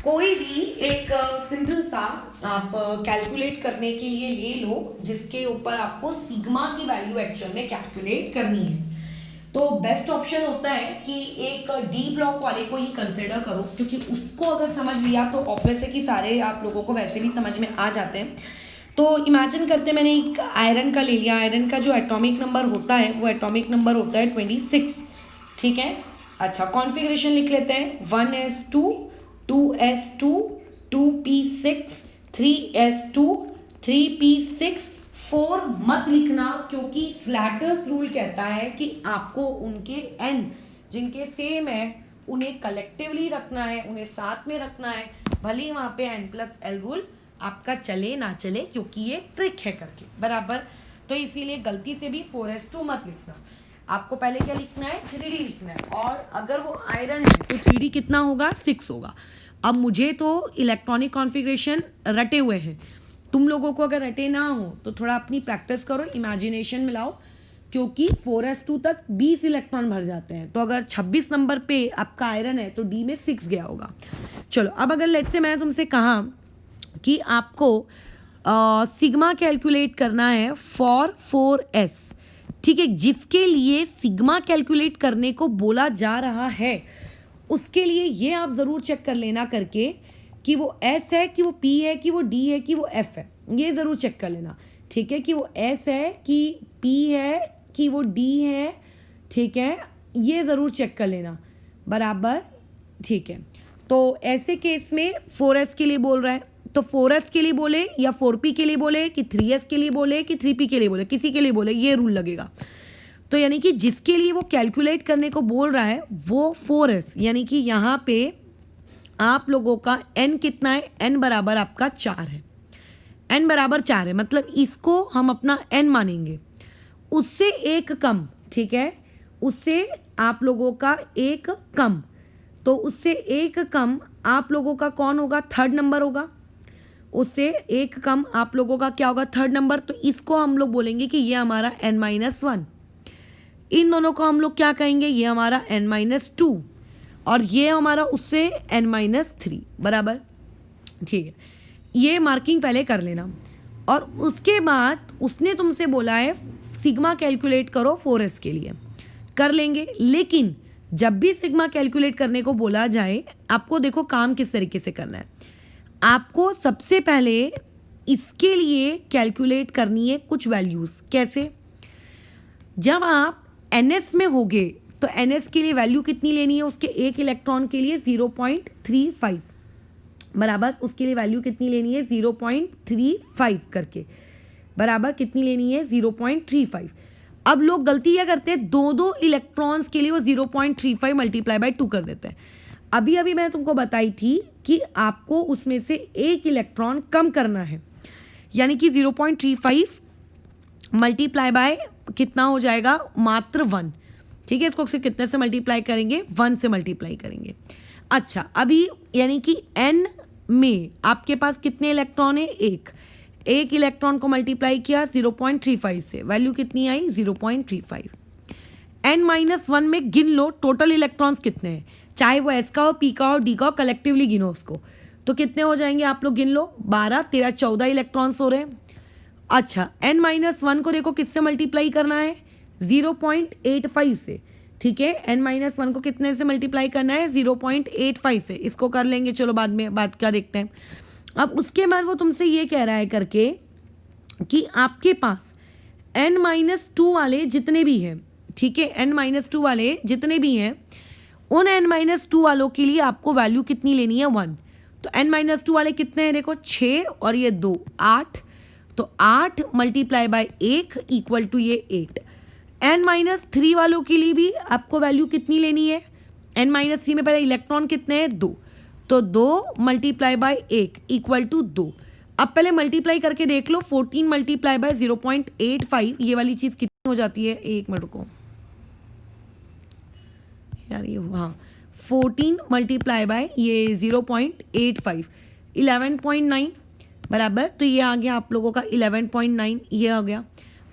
कोई भी एक सिंपल सा आप कैलकुलेट करने के लिए ले लो जिसके ऊपर आपको सिग्मा की वैल्यू एक्चुअल में कैलकुलेट करनी है, तो बेस्ट ऑप्शन होता है कि एक डी ब्लॉक वाले को ही कंसिडर करो, क्योंकि उसको अगर समझ लिया तो ऑब्वियस है कि सारे आप लोगों को वैसे भी समझ में आ जाते हैं। तो इमेजिन करते मैंने एक आयरन का ले लिया, आयरन का जो एटॉमिक नंबर होता है वो एटॉमिक नंबर होता है 26, ठीक है। अच्छा, कॉन्फ़िगरेशन लिख लेते हैं, 1s2 2s2 2p6 3s2 3p6 4 मत लिखना, क्योंकि स्लैटर्स रूल कहता है कि आपको उनके n जिनके सेम है उन्हें कलेक्टिवली रखना है, उन्हें साथ में रखना है, भले ही वहाँ पे n+l रूल आपका चले ना चले, क्योंकि ये ट्रिक है करके, बराबर। तो इसीलिए गलती से भी 4s2 मत लिखना, आपको पहले क्या लिखना है, 3D लिखना है। और अगर वो आयरन है तो 3D कितना होगा, 6 होगा। अब मुझे तो इलेक्ट्रॉनिक कॉन्फ़िगरेशन रटे हुए हैं, तुम लोगों को अगर रटे ना हो तो थोड़ा अपनी प्रैक्टिस करो, इमेजिनेशन मिलाओ, क्योंकि 4s2 तक 20 इलेक्ट्रॉन भर जाते हैं। तो अगर 26 नंबर पे आपका आयरन है तो D में 6 गया होगा। चलो, अब अगर लेट से मैं तुमसे कहा कि आपको सिग्मा कैलकुलेट करना है फॉर 4s, ठीक है, जिसके लिए सिग्मा कैलकुलेट करने को बोला जा रहा है, उसके लिए ये आप ज़रूर चेक कर लेना करके कि वो S है कि वो P है कि वो D है कि वो F है, ये ज़रूर चेक कर लेना, ठीक है, कि वो S है कि P है कि वो D है, ठीक है, ये ज़रूर चेक कर लेना, बराबर, ठीक है। तो ऐसे केस में 4s के लिए बोल रहा है, तो 4s के लिए बोले या 4p के लिए बोले कि 3s के लिए बोले कि 3p के लिए बोले, किसी के लिए बोले, ये रूल लगेगा। तो यानी कि जिसके लिए वो कैलकुलेट करने को बोल रहा है वो 4s, यानी कि यहाँ पे आप लोगों का n कितना है, n बराबर आपका 4 है, n बराबर 4 है, मतलब इसको हम अपना n मानेंगे, उससे एक कम, ठीक है, उससे आप लोगों का एक कम, तो उससे एक कम आप लोगों का कौन होगा, थर्ड नंबर होगा, उससे एक कम आप लोगों का क्या होगा, थर्ड नंबर। तो इसको हम लोग बोलेंगे कि ये हमारा n-1, इन दोनों को हम लोग क्या कहेंगे, ये हमारा n-2 और ये हमारा उससे n-3, बराबर, ठीक है। ये मार्किंग पहले कर लेना और उसके बाद उसने तुमसे बोला है सिग्मा कैलकुलेट करो 4s के लिए, कर लेंगे। लेकिन जब भी सिग्मा कैलकुलेट करने को बोला जाए, आपको देखो काम किस तरीके से करना है, आपको सबसे पहले इसके लिए कैलकुलेट करनी है कुछ वैल्यूज़। कैसे, जब आप NS में होगे तो NS के लिए वैल्यू कितनी लेनी है, उसके एक इलेक्ट्रॉन के लिए 0.35, बराबर, उसके लिए वैल्यू कितनी लेनी है, 0.35 करके, बराबर, कितनी लेनी है, 0.35। अब लोग गलती क्या करते हैं, दो इलेक्ट्रॉन्स के लिए वो 0.35 मल्टीप्लाई बाय 2 कर देते हैं। अभी मैंने तुमको बताई थी कि आपको उसमें से एक इलेक्ट्रॉन कम करना है, यानी कि 0.35 मल्टीप्लाई बाय कितना हो जाएगा, मात्र 1, ठीक है। इसको सिर्फ कितने से मल्टीप्लाई करेंगे, 1 से मल्टीप्लाई करेंगे। अच्छा, अभी यानी कि n में आपके पास कितने इलेक्ट्रॉन है, एक इलेक्ट्रॉन को मल्टीप्लाई किया 0.35 से, वैल्यू कितनी आई, 0.35। n-1 में गिन लो टोटल इलेक्ट्रॉन्स कितने हैं, चाहे वो S का हो, P का हो, D का हो, कलेक्टिवली गिनो उसको, तो कितने हो जाएंगे आप लोग गिन लो, 12 13 14 इलेक्ट्रॉन्स हो रहे हैं। अच्छा n-1 को देखो किससे मल्टीप्लाई करना है, 0.85 से, ठीक है। n-1 को कितने से मल्टीप्लाई करना है, 0.85 से। इसको कर लेंगे, चलो बाद में बात क्या देखते हैं। अब उसके बाद वो तुमसे ये कह रहा है करके कि आपके पास n-2 वाले जितने भी हैं, ठीक है, n-2 वाले जितने भी हैं, उन n-2 वालों के लिए आपको वैल्यू कितनी लेनी है, 1। तो n-2 वाले कितने हैं, देखो 6 और ये 2, 8। तो 8 मल्टीप्लाई बाय 1 इक्वल टू ये 8। n-3 वालों के लिए भी आपको वैल्यू कितनी लेनी है, n-3 में पहले इलेक्ट्रॉन कितने हैं, 2। तो 2 मल्टीप्लाई बाय 1 इक्वल टू 2। अब पहले मल्टीप्लाई करके देख लो, 14 मल्टीप्लाई बाय 0.85, ये वाली चीज़ कितनी हो जाती है, एक मिनट को यार, ये हाँ 14 मल्टीप्लाई बाय ये 0.85, 11.9 बराबर। तो ये आ गया आप लोगों का 11.9, ये आ गया।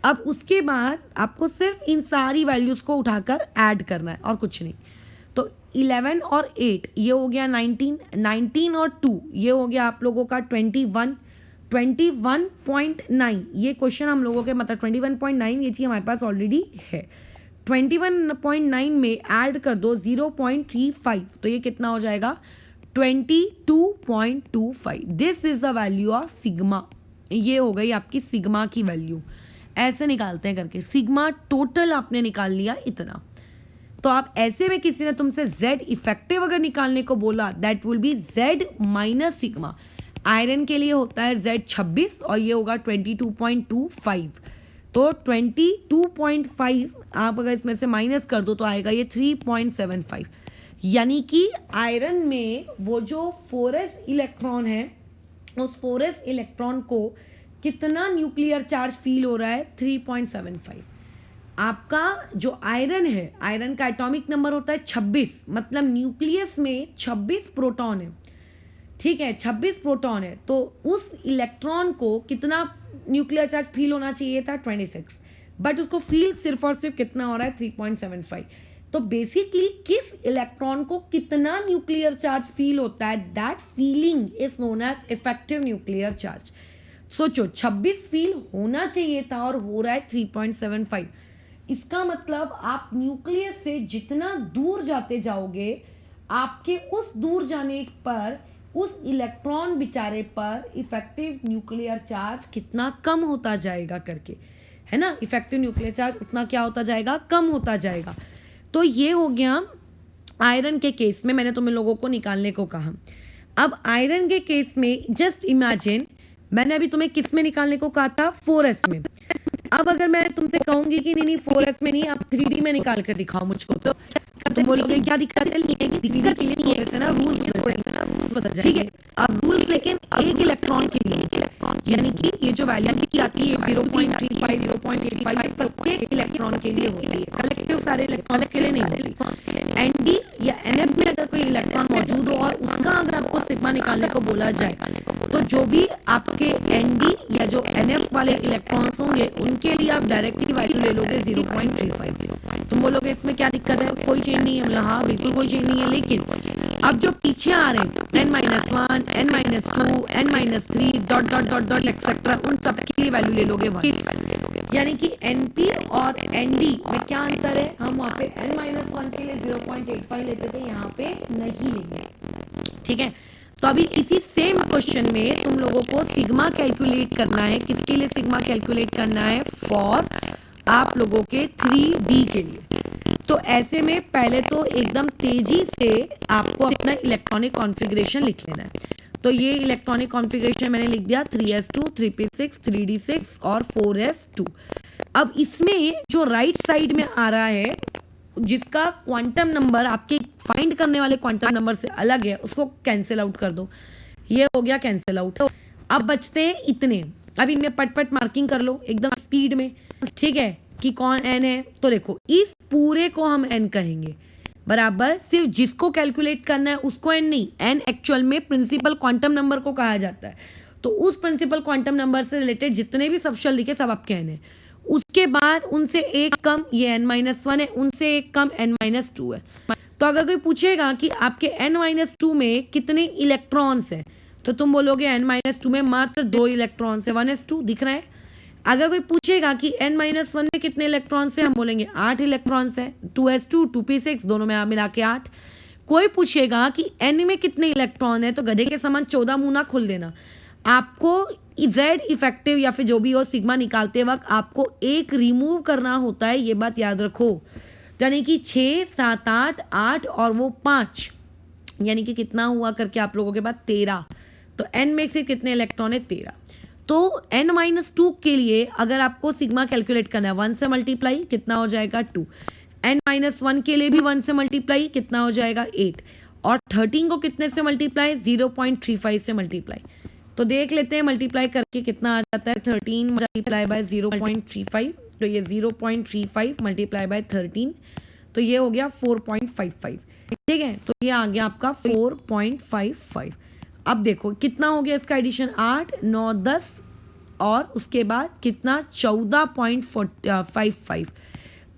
अब उसके बाद आपको सिर्फ इन सारी वैल्यूज़ को उठाकर ऐड करना है और कुछ नहीं। तो 11 और 8 ये हो गया 19, 19 और 2 ये हो गया आप लोगों का 21, 21.9 ये क्वेश्चन हम लोगों के मतलब 21.9 ये चीज़ हमारे पास ऑलरेडी है। 21.9 में ऐड कर दो 0.35, तो ये कितना हो जाएगा, 22.25। This is the value of sigma. ये हो गई आपकी सिग्मा की वैल्यू। ऐसे निकालते हैं करके, सिग्मा टोटल आपने निकाल लिया इतना। तो आप ऐसे में किसी ने तुमसे Z इफेक्टिव अगर निकालने को बोला, that will be Z minus sigma. Iron के लिए होता है Z 26 और ये होगा 22.25। तो 22.5 आप अगर इसमें से माइनस कर दो तो आएगा ये 3.75। यानी कि आयरन में वो जो 4s इलेक्ट्रॉन है, उस 4s इलेक्ट्रॉन को कितना न्यूक्लियर चार्ज फील हो रहा है, 3.75। आपका जो आयरन है, आयरन का एटॉमिक नंबर होता है 26, मतलब न्यूक्लियस में 26 प्रोटॉन है, ठीक है, 26 प्रोटॉन है। तो उस इलेक्ट्रॉन को कितना न्यूक्लियर चार्ज फील होना चाहिए था, 26, बट उसको फील सिर्फ और सिर्फ कितना हो रहा है, 3.75। तो बेसिकली किस इलेक्ट्रॉन को कितना न्यूक्लियर चार्ज फील होता है, that feeling is known as effective nuclear charge. सोचो 26 फील होना चाहिए था और हो रहा है 3.75। इसका मतलब आप न्यूक्लियस से जितना दूर जाते जाओगे, आपके उस दूर जाने पर उस इलेक्ट्रॉन बेचारे पर इफेक्टिव न्यूक्लियर चार्ज कितना कम होता जाएगा करके, है ना। इफेक्टिव न्यूक्लियर चार्ज उतना क्या होता जाएगा, कम होता जाएगा। तो ये हो गया आयरन के केस में, मैंने तुम लोगों को निकालने को कहा। अब आयरन के केस में जस्ट इमेजिन, मैंने अभी तुम्हें किस में निकालने को कहा था, 4s में। अब अगर मैं तुमसे कहूंगी कि नहीं 4s में नहीं, आप 3D में निकाल कर दिखाओ मुझको, तो तुम बोलोगे क्या दिक्कत है, नहीं है कि दिक्कत के लिए थोड़े से ना रूल्स बता जाए, ठीक है। अब रूल्स लेकिन एक इलेक्ट्रॉन के लिए, यानी कि ये जो वैल्यू की जाती है 0.35, 0.85 प्रत्येक इलेक्ट्रॉन के लिए होती है, कलेक्टिव सारे इलेक्ट्रॉन्स के लिए नहीं होती। Nd या Nf में अगर कोई इलेक्ट्रॉन मौजूद हो और उसका अगर आपको सिग्मा निकालने को बोला जाए, तो जो भी आपके Nd या जो Nf वाले इलेक्ट्रॉन्स होंगे उनके लिए आप डायरेक्टली वैल्यू ले लोगे 0.35। तुम बोलोगे इसमें क्या दिक्कत है, कोई चेंज नहीं है। हाँ बिल्कुल कोई चेंज नहीं है, लेकिन अब जो पीछे आ रहे हैं n-1, n-2, n-3 dot dot dot dot etcetera, उन सब के लिए वैल्यू ले लोगे 1। यानी कि Np और Nd में क्या अंतर है, हम वहाँ पे n-1 के लिए 0.85 लेते थे, यहाँ पे नहीं लेंगे, ठीक है। तो अभी इसी सेम क्वेश्चन में तुम लोगों को सिग्मा कैलकुलेट करना है। किसके लिए सिग्मा कैलकुलेट करना है, फॉर आप लोगों के 3D के लिए। तो ऐसे में पहले तो एकदम तेजी से आपको अपना इलेक्ट्रॉनिक कॉन्फ़िगरेशन लिख लेना है। तो ये इलेक्ट्रॉनिक कॉन्फ़िगरेशन मैंने लिख दिया 3s2, 3p6, 3d6 और 4s2। अब इसमें जो राइट साइड में आ रहा है, जिसका क्वांटम नंबर आपके फाइंड करने वाले क्वांटम नंबर से अलग है, उसको कैंसिल आउट कर दो। ये हो गया कैंसिल आउट। अब बचते हैं इतने। अब इनमें पट मार्किंग कर लो एकदम स्पीड में, ठीक है, कि कौन n है। तो देखो इस पूरे को हम n कहेंगे, बराबर। सिर्फ जिसको कैलकुलेट करना है उसको n नहीं, n एक्चुअल में प्रिंसिपल क्वांटम नंबर को कहा जाता है। तो उस प्रिंसिपल क्वांटम नंबर से रिलेटेड जितने भी सबशेल दिखे सब आपके n है। उसके बाद उनसे एक कम ये n-1 है, उनसे एक कम n-2 है। तो अगर कोई पूछेगा कि आपके n-2 में कितने इलेक्ट्रॉन्स हैं, तो तुम बोलोगे n-2 में मात्र 2 इलेक्ट्रॉन्स है, 1s2 दिख रहा है। अगर कोई पूछेगा कि n-1 में कितने इलेक्ट्रॉन्स हैं, हम बोलेंगे 8 इलेक्ट्रॉन्स हैं, 2s2 2p6 दोनों में मिला के 8। कोई पूछेगा कि n में कितने इलेक्ट्रॉन है, तो गधे के समान 14 मुंह ना खोल देना। आपको Z इफेक्टिव या फिर जो भी हो सिग्मा निकालते वक्त आपको एक रिमूव करना होता है, ये बात याद रखो। यानी कि 6 7 8 8 और वो 5, यानी कि कितना हुआ करके आप लोगों के पास 13। तो n में से कितने इलेक्ट्रॉन है, 13। तो n-2 के लिए अगर आपको सिग्मा कैलकुलेट करना है 1 से मल्टीप्लाई, कितना हो जाएगा 2। n-1 के लिए भी 1 से मल्टीप्लाई, कितना हो जाएगा 8। और 13 को कितने से मल्टीप्लाई, 0.35 से मल्टीप्लाई। तो देख लेते हैं मल्टीप्लाई करके कितना आ जाता है। 13 मल्टीप्लाई बाय 0.35, तो ये 0.35 मल्टीप्लाई बाय 13, तो ये हो गया 4.55। ठीक है, तो ये आ गया आपका 4.55। अब देखो कितना हो गया इसका एडिशन, 8 9 10 और उसके बाद कितना 14.55।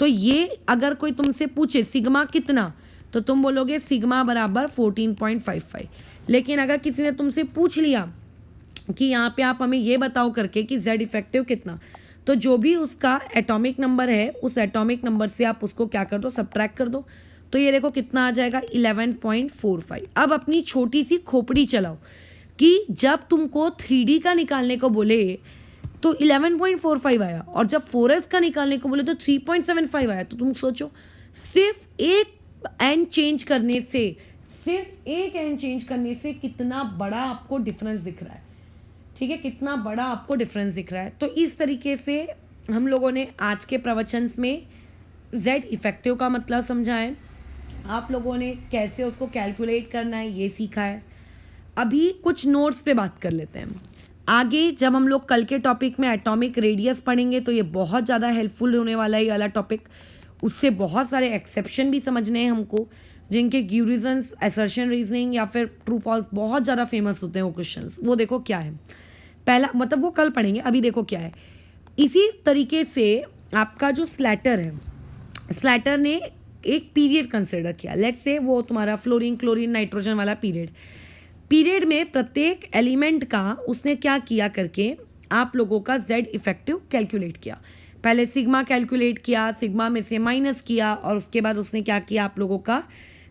तो ये अगर कोई तुमसे पूछे सिग्मा कितना, तो तुम बोलोगे सिग्मा बराबर 14.55। लेकिन अगर किसी ने तुमसे पूछ लिया कि यहाँ पे आप हमें ये बताओ करके कि Z इफेक्टिव कितना, तो जो भी उसका एटॉमिक नंबर है उस एटॉमिक नंबर से आप उसको क्या कर दो, सब्ट्रैक्ट कर दो। तो ये देखो कितना आ जाएगा 11.45। अब अपनी छोटी सी खोपड़ी चलाओ कि जब तुमको 3D का निकालने को बोले तो 11.45 आया, और जब 4S का निकालने को बोले तो 3.75 आया। तो तुम सोचो सिर्फ एक एन चेंज करने से कितना बड़ा आपको डिफरेंस दिख रहा है। ठीक है, कितना बड़ा आपको डिफरेंस दिख रहा है। तो इस तरीके से हम लोगों ने आज के प्रवचन में Z इफेक्टिव का मतलब समझा है, आप लोगों ने कैसे उसको कैलकुलेट करना है ये सीखा है। अभी कुछ नोट्स पे बात कर लेते हैं। आगे जब हम लोग कल के टॉपिक में एटॉमिक रेडियस पढ़ेंगे तो ये बहुत ज़्यादा हेल्पफुल होने वाला है ये वाला टॉपिक। उससे बहुत सारे एक्सेप्शन भी समझने हैं हमको, जिनके गिव रीजंस, असर्शन रीजनिंग या फिर ट्रू फॉल्स बहुत ज़्यादा फेमस होते हैं वो क्वेश्चंस। वो देखो क्या है, पहला मतलब वो कल पढ़ेंगे, अभी देखो क्या है। इसी तरीके से आपका जो स्लैटर है, स्लैटर ने एक पीरियड कंसिडर किया। लेट्स से वो तुम्हारा फ्लोरीन क्लोरीन नाइट्रोजन वाला पीरियड में प्रत्येक एलिमेंट का उसने क्या किया करके आप लोगों का Z इफेक्टिव कैलकुलेट किया। पहले सिग्मा कैलकुलेट किया, सिग्मा में से माइनस किया, और उसके बाद उसने क्या किया, आप लोगों का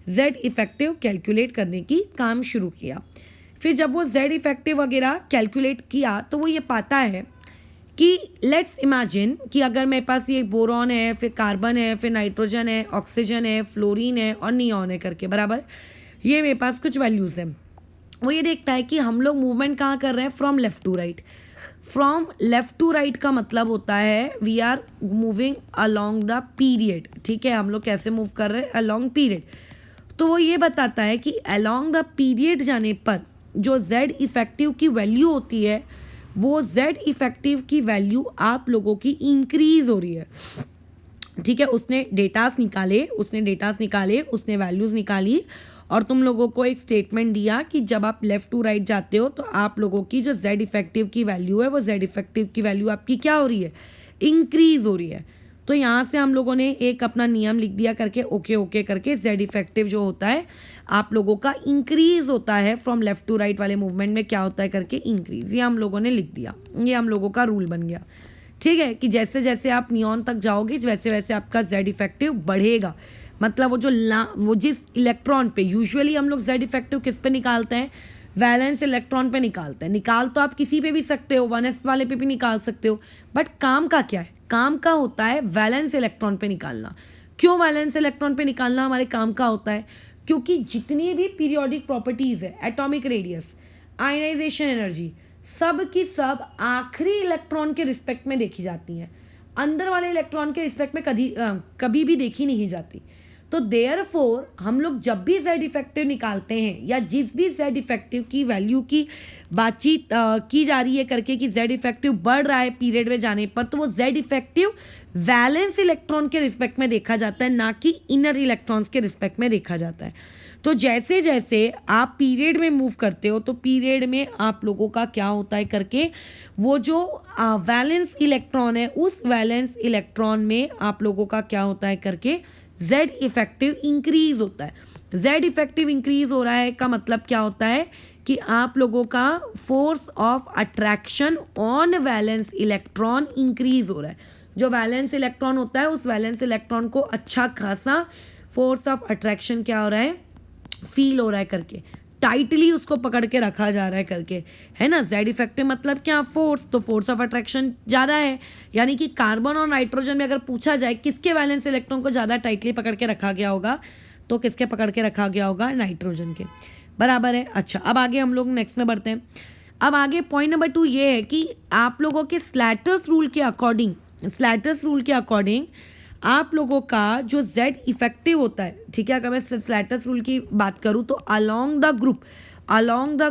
Z इफेक्टिव कैलकुलेट करने की काम शुरू किया। फिर जब वो Z इफेक्टिव वगैरह कैलकुलेट किया तो वो ये पाता है कि लेट्स इमेजिन कि अगर मेरे पास ये बोरॉन है, फिर कार्बन है, फिर नाइट्रोजन है, ऑक्सीजन है, फ्लोरीन है और नियॉन है करके बराबर, ये मेरे पास कुछ वैल्यूज़ हैं। वो ये देखता है कि हम लोग मूवमेंट कहाँ कर रहे हैं, from left to right. From left to right का मतलब होता है we are moving along the period. ठीक है, हम लोग कैसे मूव कर रहे हैं, अलॉन्ग पीरियड। तो वो ये बताता है कि अलॉन्ग द पीरियड जाने पर जो Z इफेक्टिव की वैल्यू होती है, वो Z इफेक्टिव की वैल्यू आप लोगों की इंक्रीज हो रही है। ठीक है, उसने डेटास निकाले, उसने वैल्यूज़ निकाली और तुम लोगों को एक स्टेटमेंट दिया कि जब आप लेफ़्ट टू राइट जाते हो तो आप लोगों की जो Z इफेक्टिव की वैल्यू है, वो Z इफेक्टिव की वैल्यू आपकी क्या हो रही है, इंक्रीज हो रही है। तो यहाँ से हम लोगों ने एक अपना नियम लिख दिया करके ओके करके Z इफेक्टिव जो होता है आप लोगों का इंक्रीज होता है फ्रॉम लेफ़्ट टू राइट वाले मूवमेंट में क्या होता है करके इंक्रीज, ये हम लोगों ने लिख दिया। ये हम लोगों का रूल बन गया। ठीक है, कि जैसे जैसे आप नियॉन तक जाओगे वैसे वैसे आपका Z इफेक्टिव बढ़ेगा। मतलब वो जिस इलेक्ट्रॉन पे यूजुअली हम लोग Z इफेक्टिव किस पे निकालते हैं, वैलेंस इलेक्ट्रॉन पे निकालते हैं। निकाल तो आप किसी पे भी सकते हो, 1s वाले पे भी निकाल सकते हो, बट काम का क्या है, काम का होता है वैलेंस इलेक्ट्रॉन पे निकालना। क्यों वैलेंस इलेक्ट्रॉन पे निकालना हमारे काम का होता है, क्योंकि जितनी भी पीरियोडिक प्रॉपर्टीज़ है, एटॉमिक रेडियस, आयनाइजेशन एनर्जी, सब की सब आखिरी इलेक्ट्रॉन के रिस्पेक्ट में देखी जाती हैं, अंदर वाले इलेक्ट्रॉन के रिस्पेक्ट में कभी भी देखी नहीं जाती। तो देयरफॉर हम लोग जब भी Z इफेक्टिव निकालते हैं या जिस भी Z इफेक्टिव की वैल्यू की बातचीत की जा रही है करके कि Z इफेक्टिव बढ़ रहा है पीरियड में जाने पर, तो वो Z इफेक्टिव वैलेंस इलेक्ट्रॉन के रिस्पेक्ट में देखा जाता है, ना कि इनर इलेक्ट्रॉन्स के रिस्पेक्ट में देखा जाता है। तो जैसे जैसे आप पीरियड में मूव करते हो तो पीरियड में आप लोगों का क्या होता है करके, वो जो वैलेंस इलेक्ट्रॉन है उस वैलेंस इलेक्ट्रॉन में आप लोगों का क्या होता है करके Z इफेक्टिव इंक्रीज होता है। जेड इफेक्टिव इंक्रीज हो रहा है का मतलब क्या होता है कि आप लोगों का force of attraction on valence electron increase हो रहा है। जो वैलेंस इलेक्ट्रॉन होता है उस वैलेंस इलेक्ट्रॉन को अच्छा खासा फोर्स ऑफ अट्रैक्शन क्या हो रहा है, फील हो रहा है करके, टाइटली उसको पकड़ के रखा जा रहा है करके, है ना। जेड इफेक्टिव मतलब क्या, फोर्स, तो फोर्स ऑफ अट्रैक्शन ज़्यादा है। यानी कि कार्बन और नाइट्रोजन में अगर पूछा जाए किसके वैलेंस इलेक्ट्रॉन को ज़्यादा टाइटली पकड़ के रखा गया होगा, तो किसके पकड़ के रखा गया होगा, नाइट्रोजन के, बराबर है। अच्छा, अब आगे हम लोग नेक्स्ट में बढ़ते हैं। अब आगे पॉइंट नंबर 2 ये है कि आप लोगों के स्लैटर्स रूल के अकॉर्डिंग आप लोगों का जो जेड इफेक्टिव होता है, ठीक है, अगर मैं स्लैटर्स रूल की बात करूँ तो अलोंग द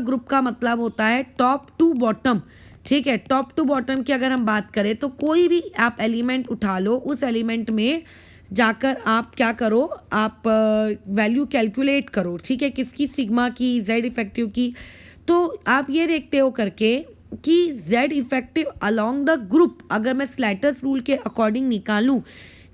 ग्रुप का मतलब होता है टॉप टू बॉटम, ठीक है। टॉप टू बॉटम की अगर हम बात करें तो कोई भी आप एलिमेंट उठा लो, उस एलिमेंट में जाकर आप क्या करो, आप वैल्यू कैलकुलेट करो, ठीक है, किसकी, सिग्मा की, जेड इफेक्टिव की। तो आप ये देखते हो करके कि Z effective along the group अगर मैं स्लैटर्स रूल के अकॉर्डिंग निकालूं,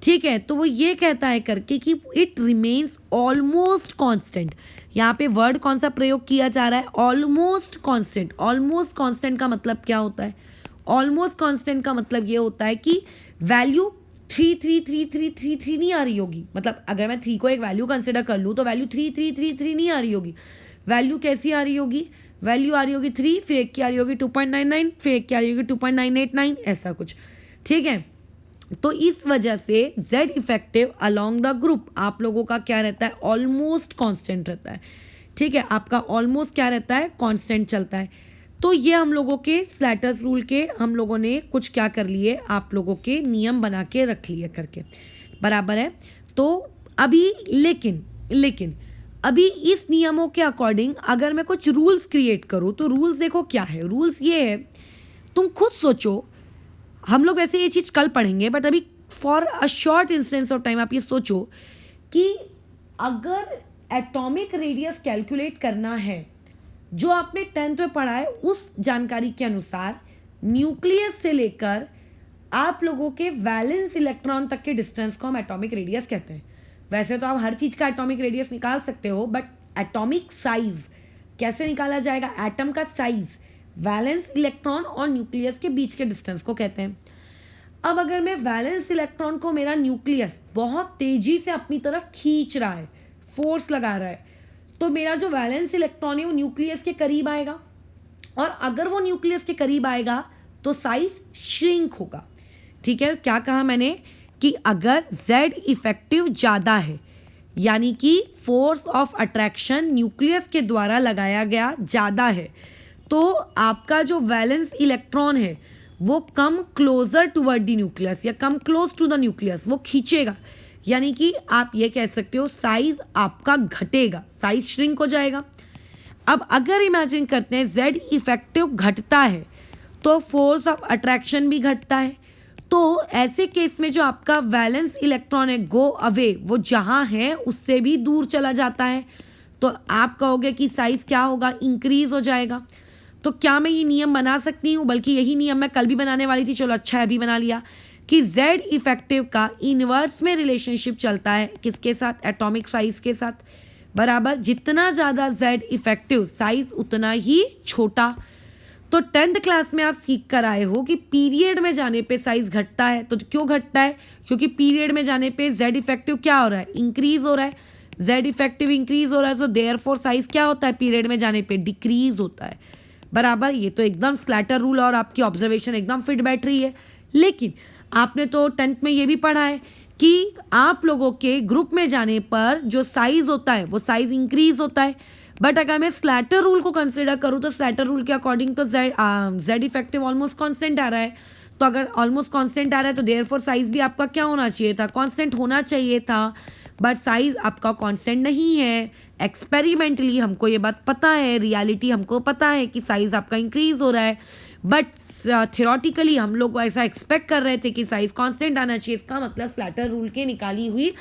ठीक है, तो वो ये कहता है करके कि इट रिमेन्स ऑलमोस्ट कांस्टेंट। यहाँ पे वर्ड कौन सा प्रयोग किया जा रहा है, ऑलमोस्ट कांस्टेंट। ऑलमोस्ट कांस्टेंट का मतलब क्या होता है, ऑलमोस्ट कांस्टेंट का मतलब ये होता है कि वैल्यू 3 नहीं आ रही होगी। मतलब अगर मैं 3 को एक वैल्यू कंसिडर कर लूँ तो वैल्यू 3 नहीं आ रही होगी। वैल्यू कैसी आ रही होगी, वैल्यू आ रही होगी 3, फिर एक की आ रही होगी 2.99, फिर एक की आ रही होगी 2.989, ऐसा कुछ, ठीक है। तो इस वजह से Z effective along the group आप लोगों का क्या रहता है, ऑलमोस्ट कांस्टेंट रहता है, ठीक है। आपका ऑलमोस्ट क्या रहता है, कांस्टेंट चलता है। तो ये हम लोगों के स्लैटर्स रूल के हम लोगों ने कुछ क्या कर लिए, आप लोगों के नियम बना के रख लिए करके, बराबर है। तो अभी लेकिन अभी इस नियमों के अकॉर्डिंग अगर मैं कुछ रूल्स क्रिएट करूँ तो रूल्स देखो क्या है, रूल्स ये है, तुम खुद सोचो। हम लोग वैसे ये चीज़ कल पढ़ेंगे, बट अभी for a short instance of time आप ये सोचो कि अगर एटॉमिक रेडियस कैलकुलेट करना है, जो आपने 10th में पढ़ा है उस जानकारी के अनुसार न्यूक्लियस से लेकर आप लोगों के वैलेंस इलेक्ट्रॉन तक के डिस्टेंस को हम एटॉमिक रेडियस कहते हैं। वैसे तो आप हर चीज़ का एटॉमिक रेडियस निकाल सकते हो, बट एटॉमिक साइज कैसे निकाला जाएगा, एटम का साइज वैलेंस इलेक्ट्रॉन और न्यूक्लियस के बीच के डिस्टेंस को कहते हैं। अब अगर मैं वैलेंस इलेक्ट्रॉन को मेरा न्यूक्लियस बहुत तेजी से अपनी तरफ खींच रहा है, फोर्स लगा रहा है, तो मेरा जो वैलेंस इलेक्ट्रॉन है वो न्यूक्लियस के करीब आएगा, और अगर वो न्यूक्लियस के करीब आएगा तो साइज श्रिंक होगा, ठीक है। क्या कहा मैंने कि अगर जेड इफेक्टिव ज़्यादा है, यानी कि फोर्स ऑफ अट्रैक्शन न्यूक्लियस के द्वारा लगाया गया ज़्यादा है, तो आपका जो वैलेंस इलेक्ट्रॉन है वो come closer toward the nucleus या come close to the nucleus वो खींचेगा। यानी कि आप ये कह सकते हो साइज आपका घटेगा, साइज श्रिंक हो जाएगा। अब अगर इमेजिन करते हैं जेड इफेक्टिव घटता है तो फोर्स ऑफ अट्रैक्शन भी घटता है, तो ऐसे केस में जो आपका वैलेंस इलेक्ट्रॉन है गो अवे, वो जहाँ है उससे भी दूर चला जाता है, तो आप कहोगे कि साइज क्या होगा, इंक्रीज हो जाएगा। तो क्या मैं ये नियम बना सकती हूँ, बल्कि यही नियम मैं कल भी बनाने वाली थी, चलो अच्छा है अभी बना लिया, कि जेड इफेक्टिव का इनवर्स में रिलेशनशिप चलता है किसके साथ, एटॉमिक साइज के साथ, बराबर। जितना ज़्यादा जेड इफेक्टिव साइज उतना ही छोटा। तो 10th क्लास में आप सीख कर आए हो कि पीरियड में जाने पे साइज घटता है। तो क्यों घटता है, क्योंकि पीरियड में जाने पे जेड इफेक्टिव क्या हो रहा है, इंक्रीज हो रहा है। जेड इफेक्टिव इंक्रीज हो रहा है तो देयरफॉर साइज क्या होता है, पीरियड में जाने पे डिक्रीज होता है, बराबर। ये तो एकदम स्लैटर रूल और आपकी ऑब्जर्वेशन एकदम फिट बैठ रही है। लेकिन आपने तो 10th में ये भी पढ़ा है कि आप लोगों के ग्रुप में जाने पर जो साइज होता है वो साइज इंक्रीज होता है। बट अगर मैं स्लैटर रूल को कंसिडर करूँ तो स्लैटर रूल के अकॉर्डिंग तो जेड इफेक्टिव ऑलमोस्ट कांस्टेंट आ रहा है। तो अगर ऑलमोस्ट कांस्टेंट आ रहा है तो देयरफॉर साइज भी आपका क्या होना चाहिए था, कांस्टेंट होना चाहिए था। बट साइज आपका कांस्टेंट नहीं है। एक्सपेरिमेंटली हमको ये बात पता है, रियलिटी हमको पता है कि साइज आपका इंक्रीज हो रहा है, बट थियोरटिकली हम लोग ऐसा एक्सपेक्ट कर रहे थे कि साइज कांस्टेंट आना चाहिए। इसका मतलब स्लैटर रूल के निकाली हुई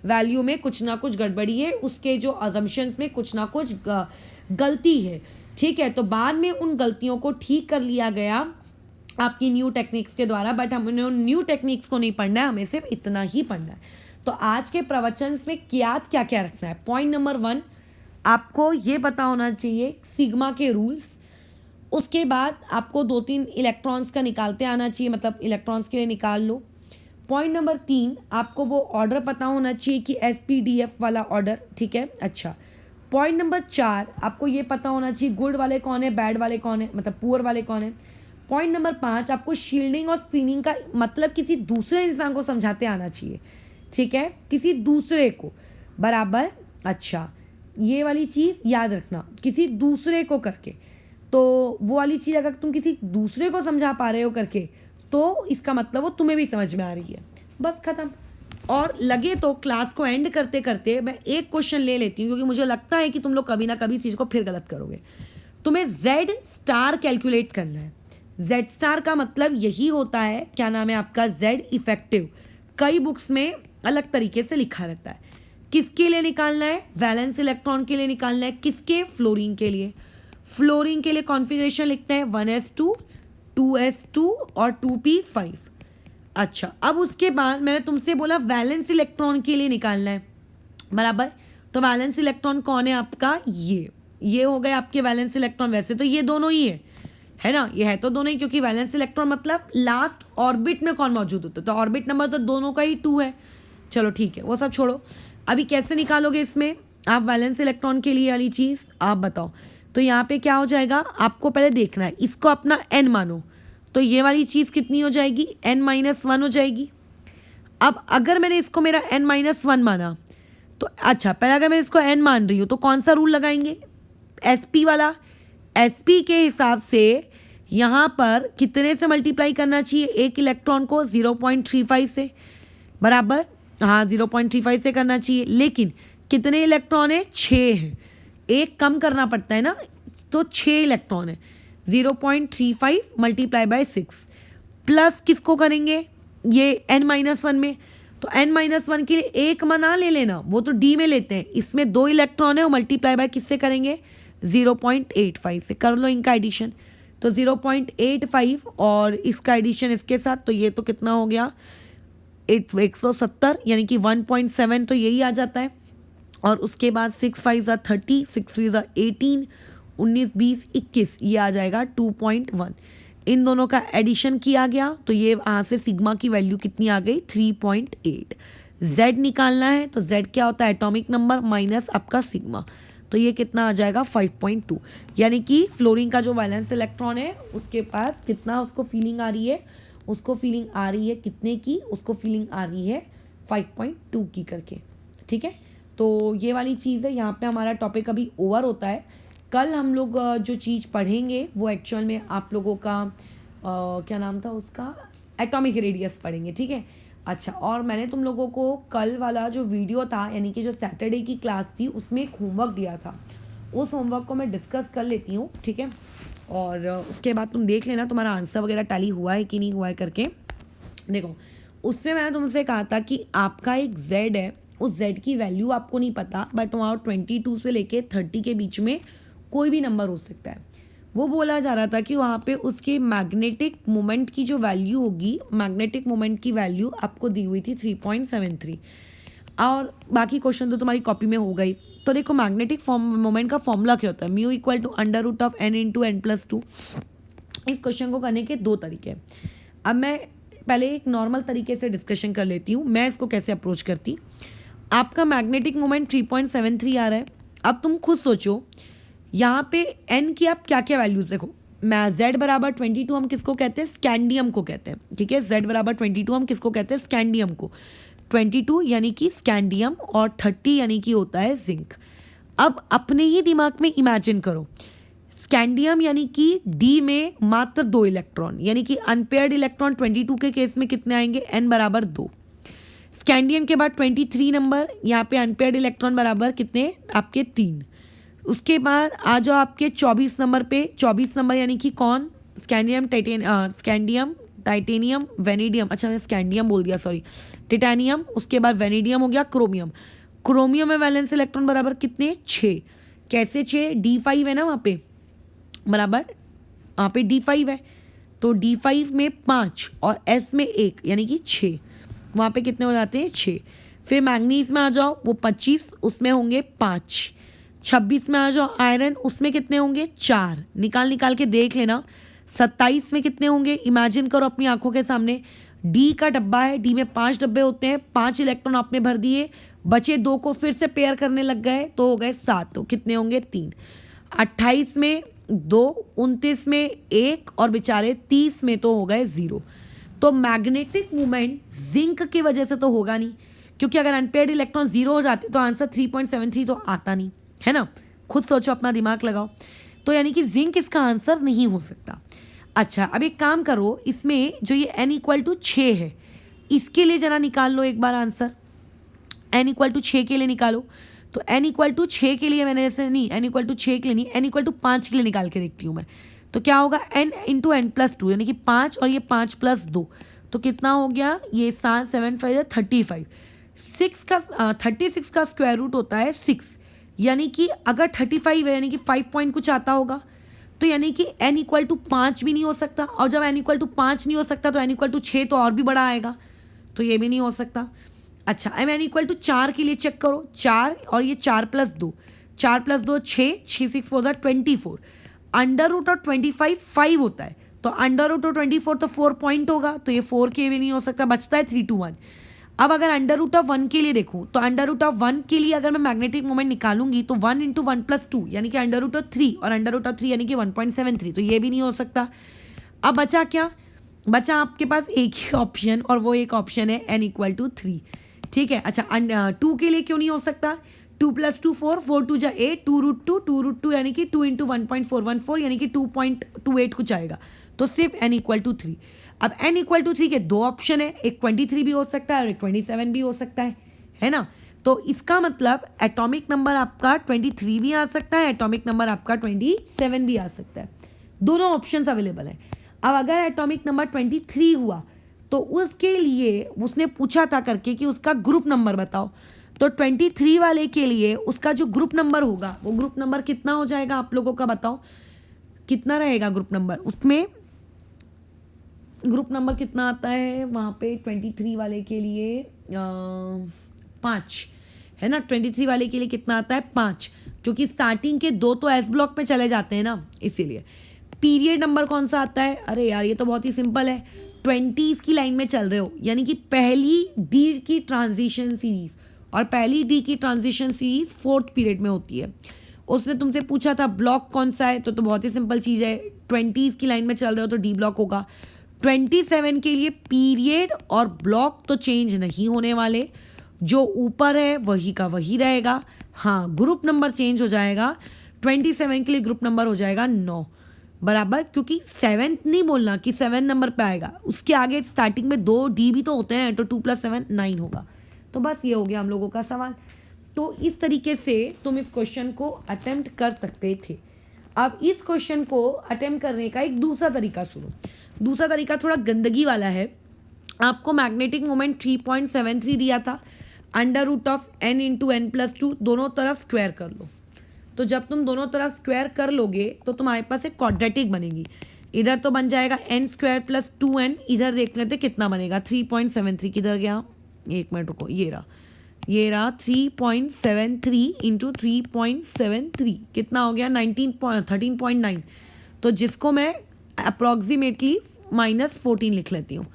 वैल्यू में कुछ ना कुछ गड़बड़ी है, उसके जो अजम्पशंस में कुछ ना कुछ गलती है, ठीक है। तो बाद में उन गलतियों को ठीक कर लिया गया आपकी न्यू टेक्निक्स के द्वारा, बट हमें उन न्यू टेक्निक्स को नहीं पढ़ना है, हमें सिर्फ इतना ही पढ़ना है। तो आज के प्रवचन में याद क्या क्या रखना है? पॉइंट नंबर 1, आपको ये पता होना चाहिए सिग्मा के रूल्स। उसके बाद आपको 2-3 इलेक्ट्रॉन्स का निकालते आना चाहिए, मतलब इलेक्ट्रॉन्स के लिए निकाल लो। पॉइंट नंबर 3, आपको वो ऑर्डर पता होना चाहिए कि SPDF वाला ऑर्डर, ठीक है। अच्छा, पॉइंट नंबर 4, आपको ये पता होना चाहिए गुड वाले कौन है, बैड वाले कौन है, मतलब पुअर वाले कौन है। पॉइंट नंबर 5, आपको शील्डिंग और स्क्रीनिंग का मतलब किसी दूसरे इंसान को समझाते आना चाहिए, ठीक है, किसी दूसरे को, बराबर। अच्छा, ये वाली चीज़ याद रखना, किसी दूसरे को करके। तो वो वाली चीज़ अगर तुम किसी दूसरे को समझा पा रहे हो करके, तो इसका मतलब वो तुम्हें भी समझ में आ रही है। बस खत्म। और लगे तो क्लास को एंड करते करते मैं एक क्वेश्चन ले लेती हूँ, क्योंकि मुझे लगता है कि तुम लोग कभी ना कभी इस चीज़ को फिर गलत करोगे। तुम्हें Z स्टार कैलकुलेट करना है। Z स्टार का मतलब यही होता है, क्या नाम है आपका, Z इफेक्टिव। कई बुक्स में अलग तरीके से लिखा रहता है। किसके लिए निकालना है? वैलेंस इलेक्ट्रॉन के लिए निकालना है। किसके? फ्लोरीन के लिए। फ्लोरीन के लिए कॉन्फ़िगरेशन लिखते हैं 1s2, 2s2 और 2p5। अच्छा, अब उसके बाद मैंने तुमसे बोला वैलेंस इलेक्ट्रॉन के लिए निकालना है, बराबर। तो वैलेंस इलेक्ट्रॉन कौन है आपका? ये हो गए आपके वैलेंस इलेक्ट्रॉन। वैसे तो ये दोनों ही है ना, ये है तो दोनों ही, क्योंकि वैलेंस इलेक्ट्रॉन मतलब लास्ट ऑर्बिट में कौन मौजूद होता है, तो ऑर्बिट नंबर तो दोनों का ही 2 है। चलो ठीक है, वो सब छोड़ो। अभी कैसे निकालोगे इसमें आप वैलेंस इलेक्ट्रॉन के लिए वाली चीज़, आप बताओ। तो यहाँ पे क्या हो जाएगा, आपको पहले देखना है, इसको अपना n मानो, तो ये वाली चीज़ कितनी हो जाएगी? n-1 हो जाएगी। अब अगर मैंने इसको मेरा n-1 माना, तो अच्छा, पहले अगर मैं इसको n मान रही हूँ तो कौन सा रूल लगाएंगे? SP वाला। SP के हिसाब से यहाँ पर कितने से मल्टीप्लाई करना चाहिए एक इलेक्ट्रॉन को? 0.35 से, बराबर। हाँ, 0.35 से करना चाहिए, लेकिन कितने इलेक्ट्रॉन है? 6 है, एक कम करना पड़ता है ना, तो 6 इलेक्ट्रॉन है। 0.35 मल्टीप्लाई बाय 6 प्लस किसको करेंगे? ये n-1 में। तो n-1 के लिए एक मना ले लेना, वो तो D में लेते हैं। इसमें 2 इलेक्ट्रॉन है, वो मल्टीप्लाई बाय किससे करेंगे? 0.85 से। कर लो इनका एडिशन, तो 0.85 और इसका एडिशन इसके साथ, तो ये तो कितना हो गया? 170, यानी कि 1.7, तो यही आ जाता है। और उसके बाद 6×5 = 30, 6×3 = 18, 19, 20, 21, ये आ जाएगा 2.1। इन दोनों का एडिशन किया गया, तो ये यहाँ से सिग्मा की वैल्यू कितनी आ गई? 3.8। Z निकालना है, तो Z क्या होता है? एटॉमिक नंबर माइनस आपका सिग्मा, तो ये कितना आ जाएगा? 5.2। यानी कि फ्लोरीन का जो वैलेंस इलेक्ट्रॉन है उसके पास कितना उसको फीलिंग आ रही है? उसको फीलिंग आ रही है कितने की? उसको फीलिंग आ रही है 5.2 की करके, ठीक है। तो ये वाली चीज़ है, यहाँ पे हमारा टॉपिक अभी ओवर होता है। कल हम लोग जो चीज़ पढ़ेंगे वो एक्चुअल में आप लोगों का क्या नाम था उसका, एटॉमिक रेडियस पढ़ेंगे, ठीक है। अच्छा, और मैंने तुम लोगों को कल वाला जो वीडियो था, यानी कि जो सैटरडे की क्लास थी, उसमें एक होमवर्क दिया था, उस होमवर्क को मैं डिस्कस कर लेती हूँ, ठीक है। और उसके बाद तुम देख लेना तुम्हारा आंसर वगैरह टैली हुआ है कि नहीं हुआ है करके। देखो, उससे मैंने तुमसे कहा था कि आपका एक Z है, उस Z की वैल्यू आपको नहीं पता, बट वहाँ 22 से लेके 30 के बीच में कोई भी नंबर हो सकता है। वो बोला जा रहा था कि वहाँ पे उसके मैग्नेटिक मोमेंट की जो वैल्यू होगी, मैग्नेटिक मोमेंट की वैल्यू आपको दी हुई थी 3.73, और बाकी क्वेश्चन तो तुम्हारी कॉपी में हो गई। तो देखो, मैग्नेटिक मोमेंट का फॉर्मूला क्या होता है? μ = √n×n+2। इस क्वेश्चन को करने के 2 तरीके हैं। अब मैं पहले एक नॉर्मल तरीके से डिस्कशन कर लेती हूँ, मैं इसको कैसे अप्रोच करती। आपका मैग्नेटिक मोमेंट 3.73 आ रहा है। अब तुम खुद सोचो, यहाँ पे n की आप क्या क्या वैल्यूज देखो। मैं Z = 22 हम किसको कहते हैं? स्कैंडियम को कहते हैं, ठीक है। Z = 22 हम किसको कहते हैं? स्कैंडियम को। 22 यानी कि स्कैंडियम, और 30 यानी कि होता है जिंक। अब अपने ही दिमाग में इमेजिन करो, स्कैंडियम यानी कि D में मात्र 2 इलेक्ट्रॉन, यानी कि अनपेयर्ड इलेक्ट्रॉन 22 के केस में कितने आएंगे? n = 2। स्कैंडियम के बाद 23 नंबर, यहाँ पे अनपेयर्ड इलेक्ट्रॉन बराबर कितने? आपके 3। उसके बाद आ जाओ आपके 24 नंबर पे। 24 नंबर यानी कि कौन? Scandium, titanium, vanadium. अच्छा, मैंने स्कैंडियम बोल दिया, सॉरी, टिटेनियम। उसके बाद वेनेडियम हो गया, क्रोमियम। क्रोमियम में वैलेंस इलेक्ट्रॉन बराबर कितने? 6। कैसे 6? D5 है ना वहाँ पे, बराबर, वहाँ पे D5 है, तो D5 में 5 और S में 1, यानी कि 6। वहाँ पे कितने हो जाते हैं? 6। फिर मैंगनीज में आ जाओ, वो 25, उसमें होंगे 5। 26 में आ जाओ आयरन, उसमें कितने होंगे 4। निकाल के देख लेना। 27 में कितने होंगे, इमेजिन करो अपनी आंखों के सामने। डी का डब्बा है, डी में 5 डब्बे होते हैं, 5 इलेक्ट्रॉन आपने भर दिए, बचे 2 को फिर से पेयर करने लग गए तो हो गए 7। तो कितने होंगे 3। 28 में 2, 29 में 1 और बेचारे 30 में तो हो गए 0। तो मैग्नेटिक मूवमेंट जिंक की वजह से तो होगा नहीं, क्योंकि अगर अनपेयर्ड इलेक्ट्रॉन 0 हो जाते तो आंसर 3.73 तो आता नहीं है ना। खुद सोचो, अपना दिमाग लगाओ। तो यानी कि जिंक इसका आंसर नहीं हो सकता। अच्छा, अब एक काम करो, इसमें जो ये n = 6 है, इसके लिए जरा निकाल लो एक बार आंसर। n = 6 के लिए निकालो। तो n = 6 के लिए मैंने ऐसे नहीं, n = 6 के लिए नहीं, n = 5 के लिए निकाल के देखती हूँ मैं। तो क्या होगा, n × n+2 यानी कि 5 और ये 5 + 2 तो कितना हो गया, ये 7 7 5 35। 36 का स्क्वायर रूट होता है 6, यानी कि अगर 35 है यानी कि 5 पॉइंट कुछ आता होगा। तो यानी कि n = 5 भी नहीं हो सकता, और जब n = 5 नहीं हो सकता तो n = 6 तो और भी बड़ा आएगा, तो ये भी नहीं हो सकता। अच्छा, अब n = 4 के लिए चेक करो। 4 और ये 4 + 2, 4 + 2 6, 6 6 4 24। √25 5 होता है, तो √24 तो 4 पॉइंट होगा, तो ये 4 के भी नहीं हो सकता, बचता है 3 2 1। अब अगर √1 के लिए देखूँ तो √1 के लिए अगर मैं मैग्नेटिक मोमेंट निकालूंगी तो 1 × 1 + 2 यानी कि √3 और √3 यानी कि 1.73, तो ये भी नहीं हो सकता। अब बचा क्या, बचा आपके पास एक ही ऑप्शन, और वो एक ऑप्शन है n = 3। ठीक है। अच्छा, 2 के लिए क्यों नहीं हो सकता, 2 + 2 4, 4 2 8, 2√2 यानी कि 2 × 1.414 यानी कि 2.28 कुछ आएगा, तो सिर्फ n = 3। अब n = 3 के 2 ऑप्शन है, एक 23 भी हो सकता है और एक 27 भी हो सकता है ना। तो इसका मतलब एटॉमिक नंबर आपका 23 भी आ सकता है, एटॉमिक नंबर आपका 27 भी आ सकता है, दोनों ऑप्शंस अवेलेबल हैं। अब अगर एटॉमिक नंबर 23 हुआ तो उसके लिए उसने पूछा था करके कि उसका ग्रुप नंबर बताओ, तो 23 वाले के लिए उसका जो ग्रुप नंबर होगा वो ग्रुप नंबर कितना हो जाएगा, आप लोगों का बताओ कितना रहेगा ग्रुप नंबर। उसमें ग्रुप नंबर कितना आता है वहाँ पे 23 वाले के लिए 5 है ना। 23 वाले के लिए कितना आता है 5, क्योंकि स्टार्टिंग के 2 तो एस ब्लॉक में चले जाते हैं ना, इसीलिए। पीरियड नंबर कौन सा आता है, अरे यार ये तो बहुत ही सिंपल है, 20s की लाइन में चल रहे हो, यानी कि पहली डी की ट्रांजिशन सीरीज, और पहली डी की ट्रांजिशन सीरीज 4th पीरियड में होती है। उसने तुमसे पूछा था ब्लॉक कौन सा है, तो बहुत ही सिंपल चीज़ है, 20s की लाइन में चल रहे हो तो डी ब्लॉक होगा। 27 के लिए पीरियड और ब्लॉक तो चेंज नहीं होने वाले, जो ऊपर है वही का वही रहेगा। हाँ, ग्रुप नंबर चेंज हो जाएगा, 27 के लिए ग्रुप नंबर हो जाएगा 9 बराबर, क्योंकि 7 नहीं बोलना कि 7 नंबर पे आएगा, उसके आगे स्टार्टिंग में 2 डी भी तो होते हैं, तो 2 + 7 9 होगा। तो बस ये हो गया हम लोगों का सवाल। तो इस तरीके से तुम इस क्वेश्चन को अटेम्प्ट कर सकते थे। अब इस क्वेश्चन को अटेम्प्ट करने का एक दूसरा तरीका सुनो। दूसरा तरीका थोड़ा गंदगी वाला है। आपको मैग्नेटिक मोमेंट 3.73 दिया था, √n × n+2 दोनों तरफ स्क्वायर कर लो। तो जब तुम दोनों तरफ स्क्वायर कर लोगे तो तुम्हारे पास एक क्वाड्रेटिक बनेगी। इधर तो बन जाएगा n² + 2n, इधर देख लेते कितना बनेगा 3.73, किधर गया, एक मिनट रुको, ये रहा 3.73 × 3.73 कितना हो गया 13.9, तो जिसको मैं अप्रॉक्सीमेटली -14 लिख लेती हूँ।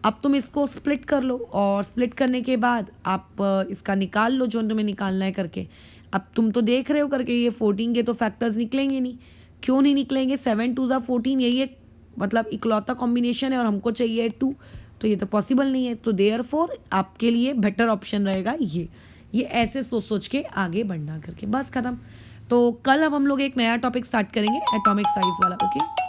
अब तुम इसको स्प्लिट कर लो, और स्प्लिट करने के बाद आप इसका निकाल लो जो तुम्हें निकालना है करके। अब तुम तो देख रहे हो करके ये 14 के तो फैक्टर्स निकलेंगे नहीं, क्यों नहीं निकलेंगे, 7 2 14, यही एक मतलब इकलौता कॉम्बिनेशन है और हमको चाहिए 2, तो ये तो पॉसिबल नहीं है। तो देयरफॉर आपके लिए बेटर ऑप्शन रहेगा ये ऐसे सोच सोच के आगे बढ़ना करके, बस खत्म। तो कल अब हम लोग एक नया टॉपिक स्टार्ट करेंगे, एटॉमिक साइज वाला। ओके।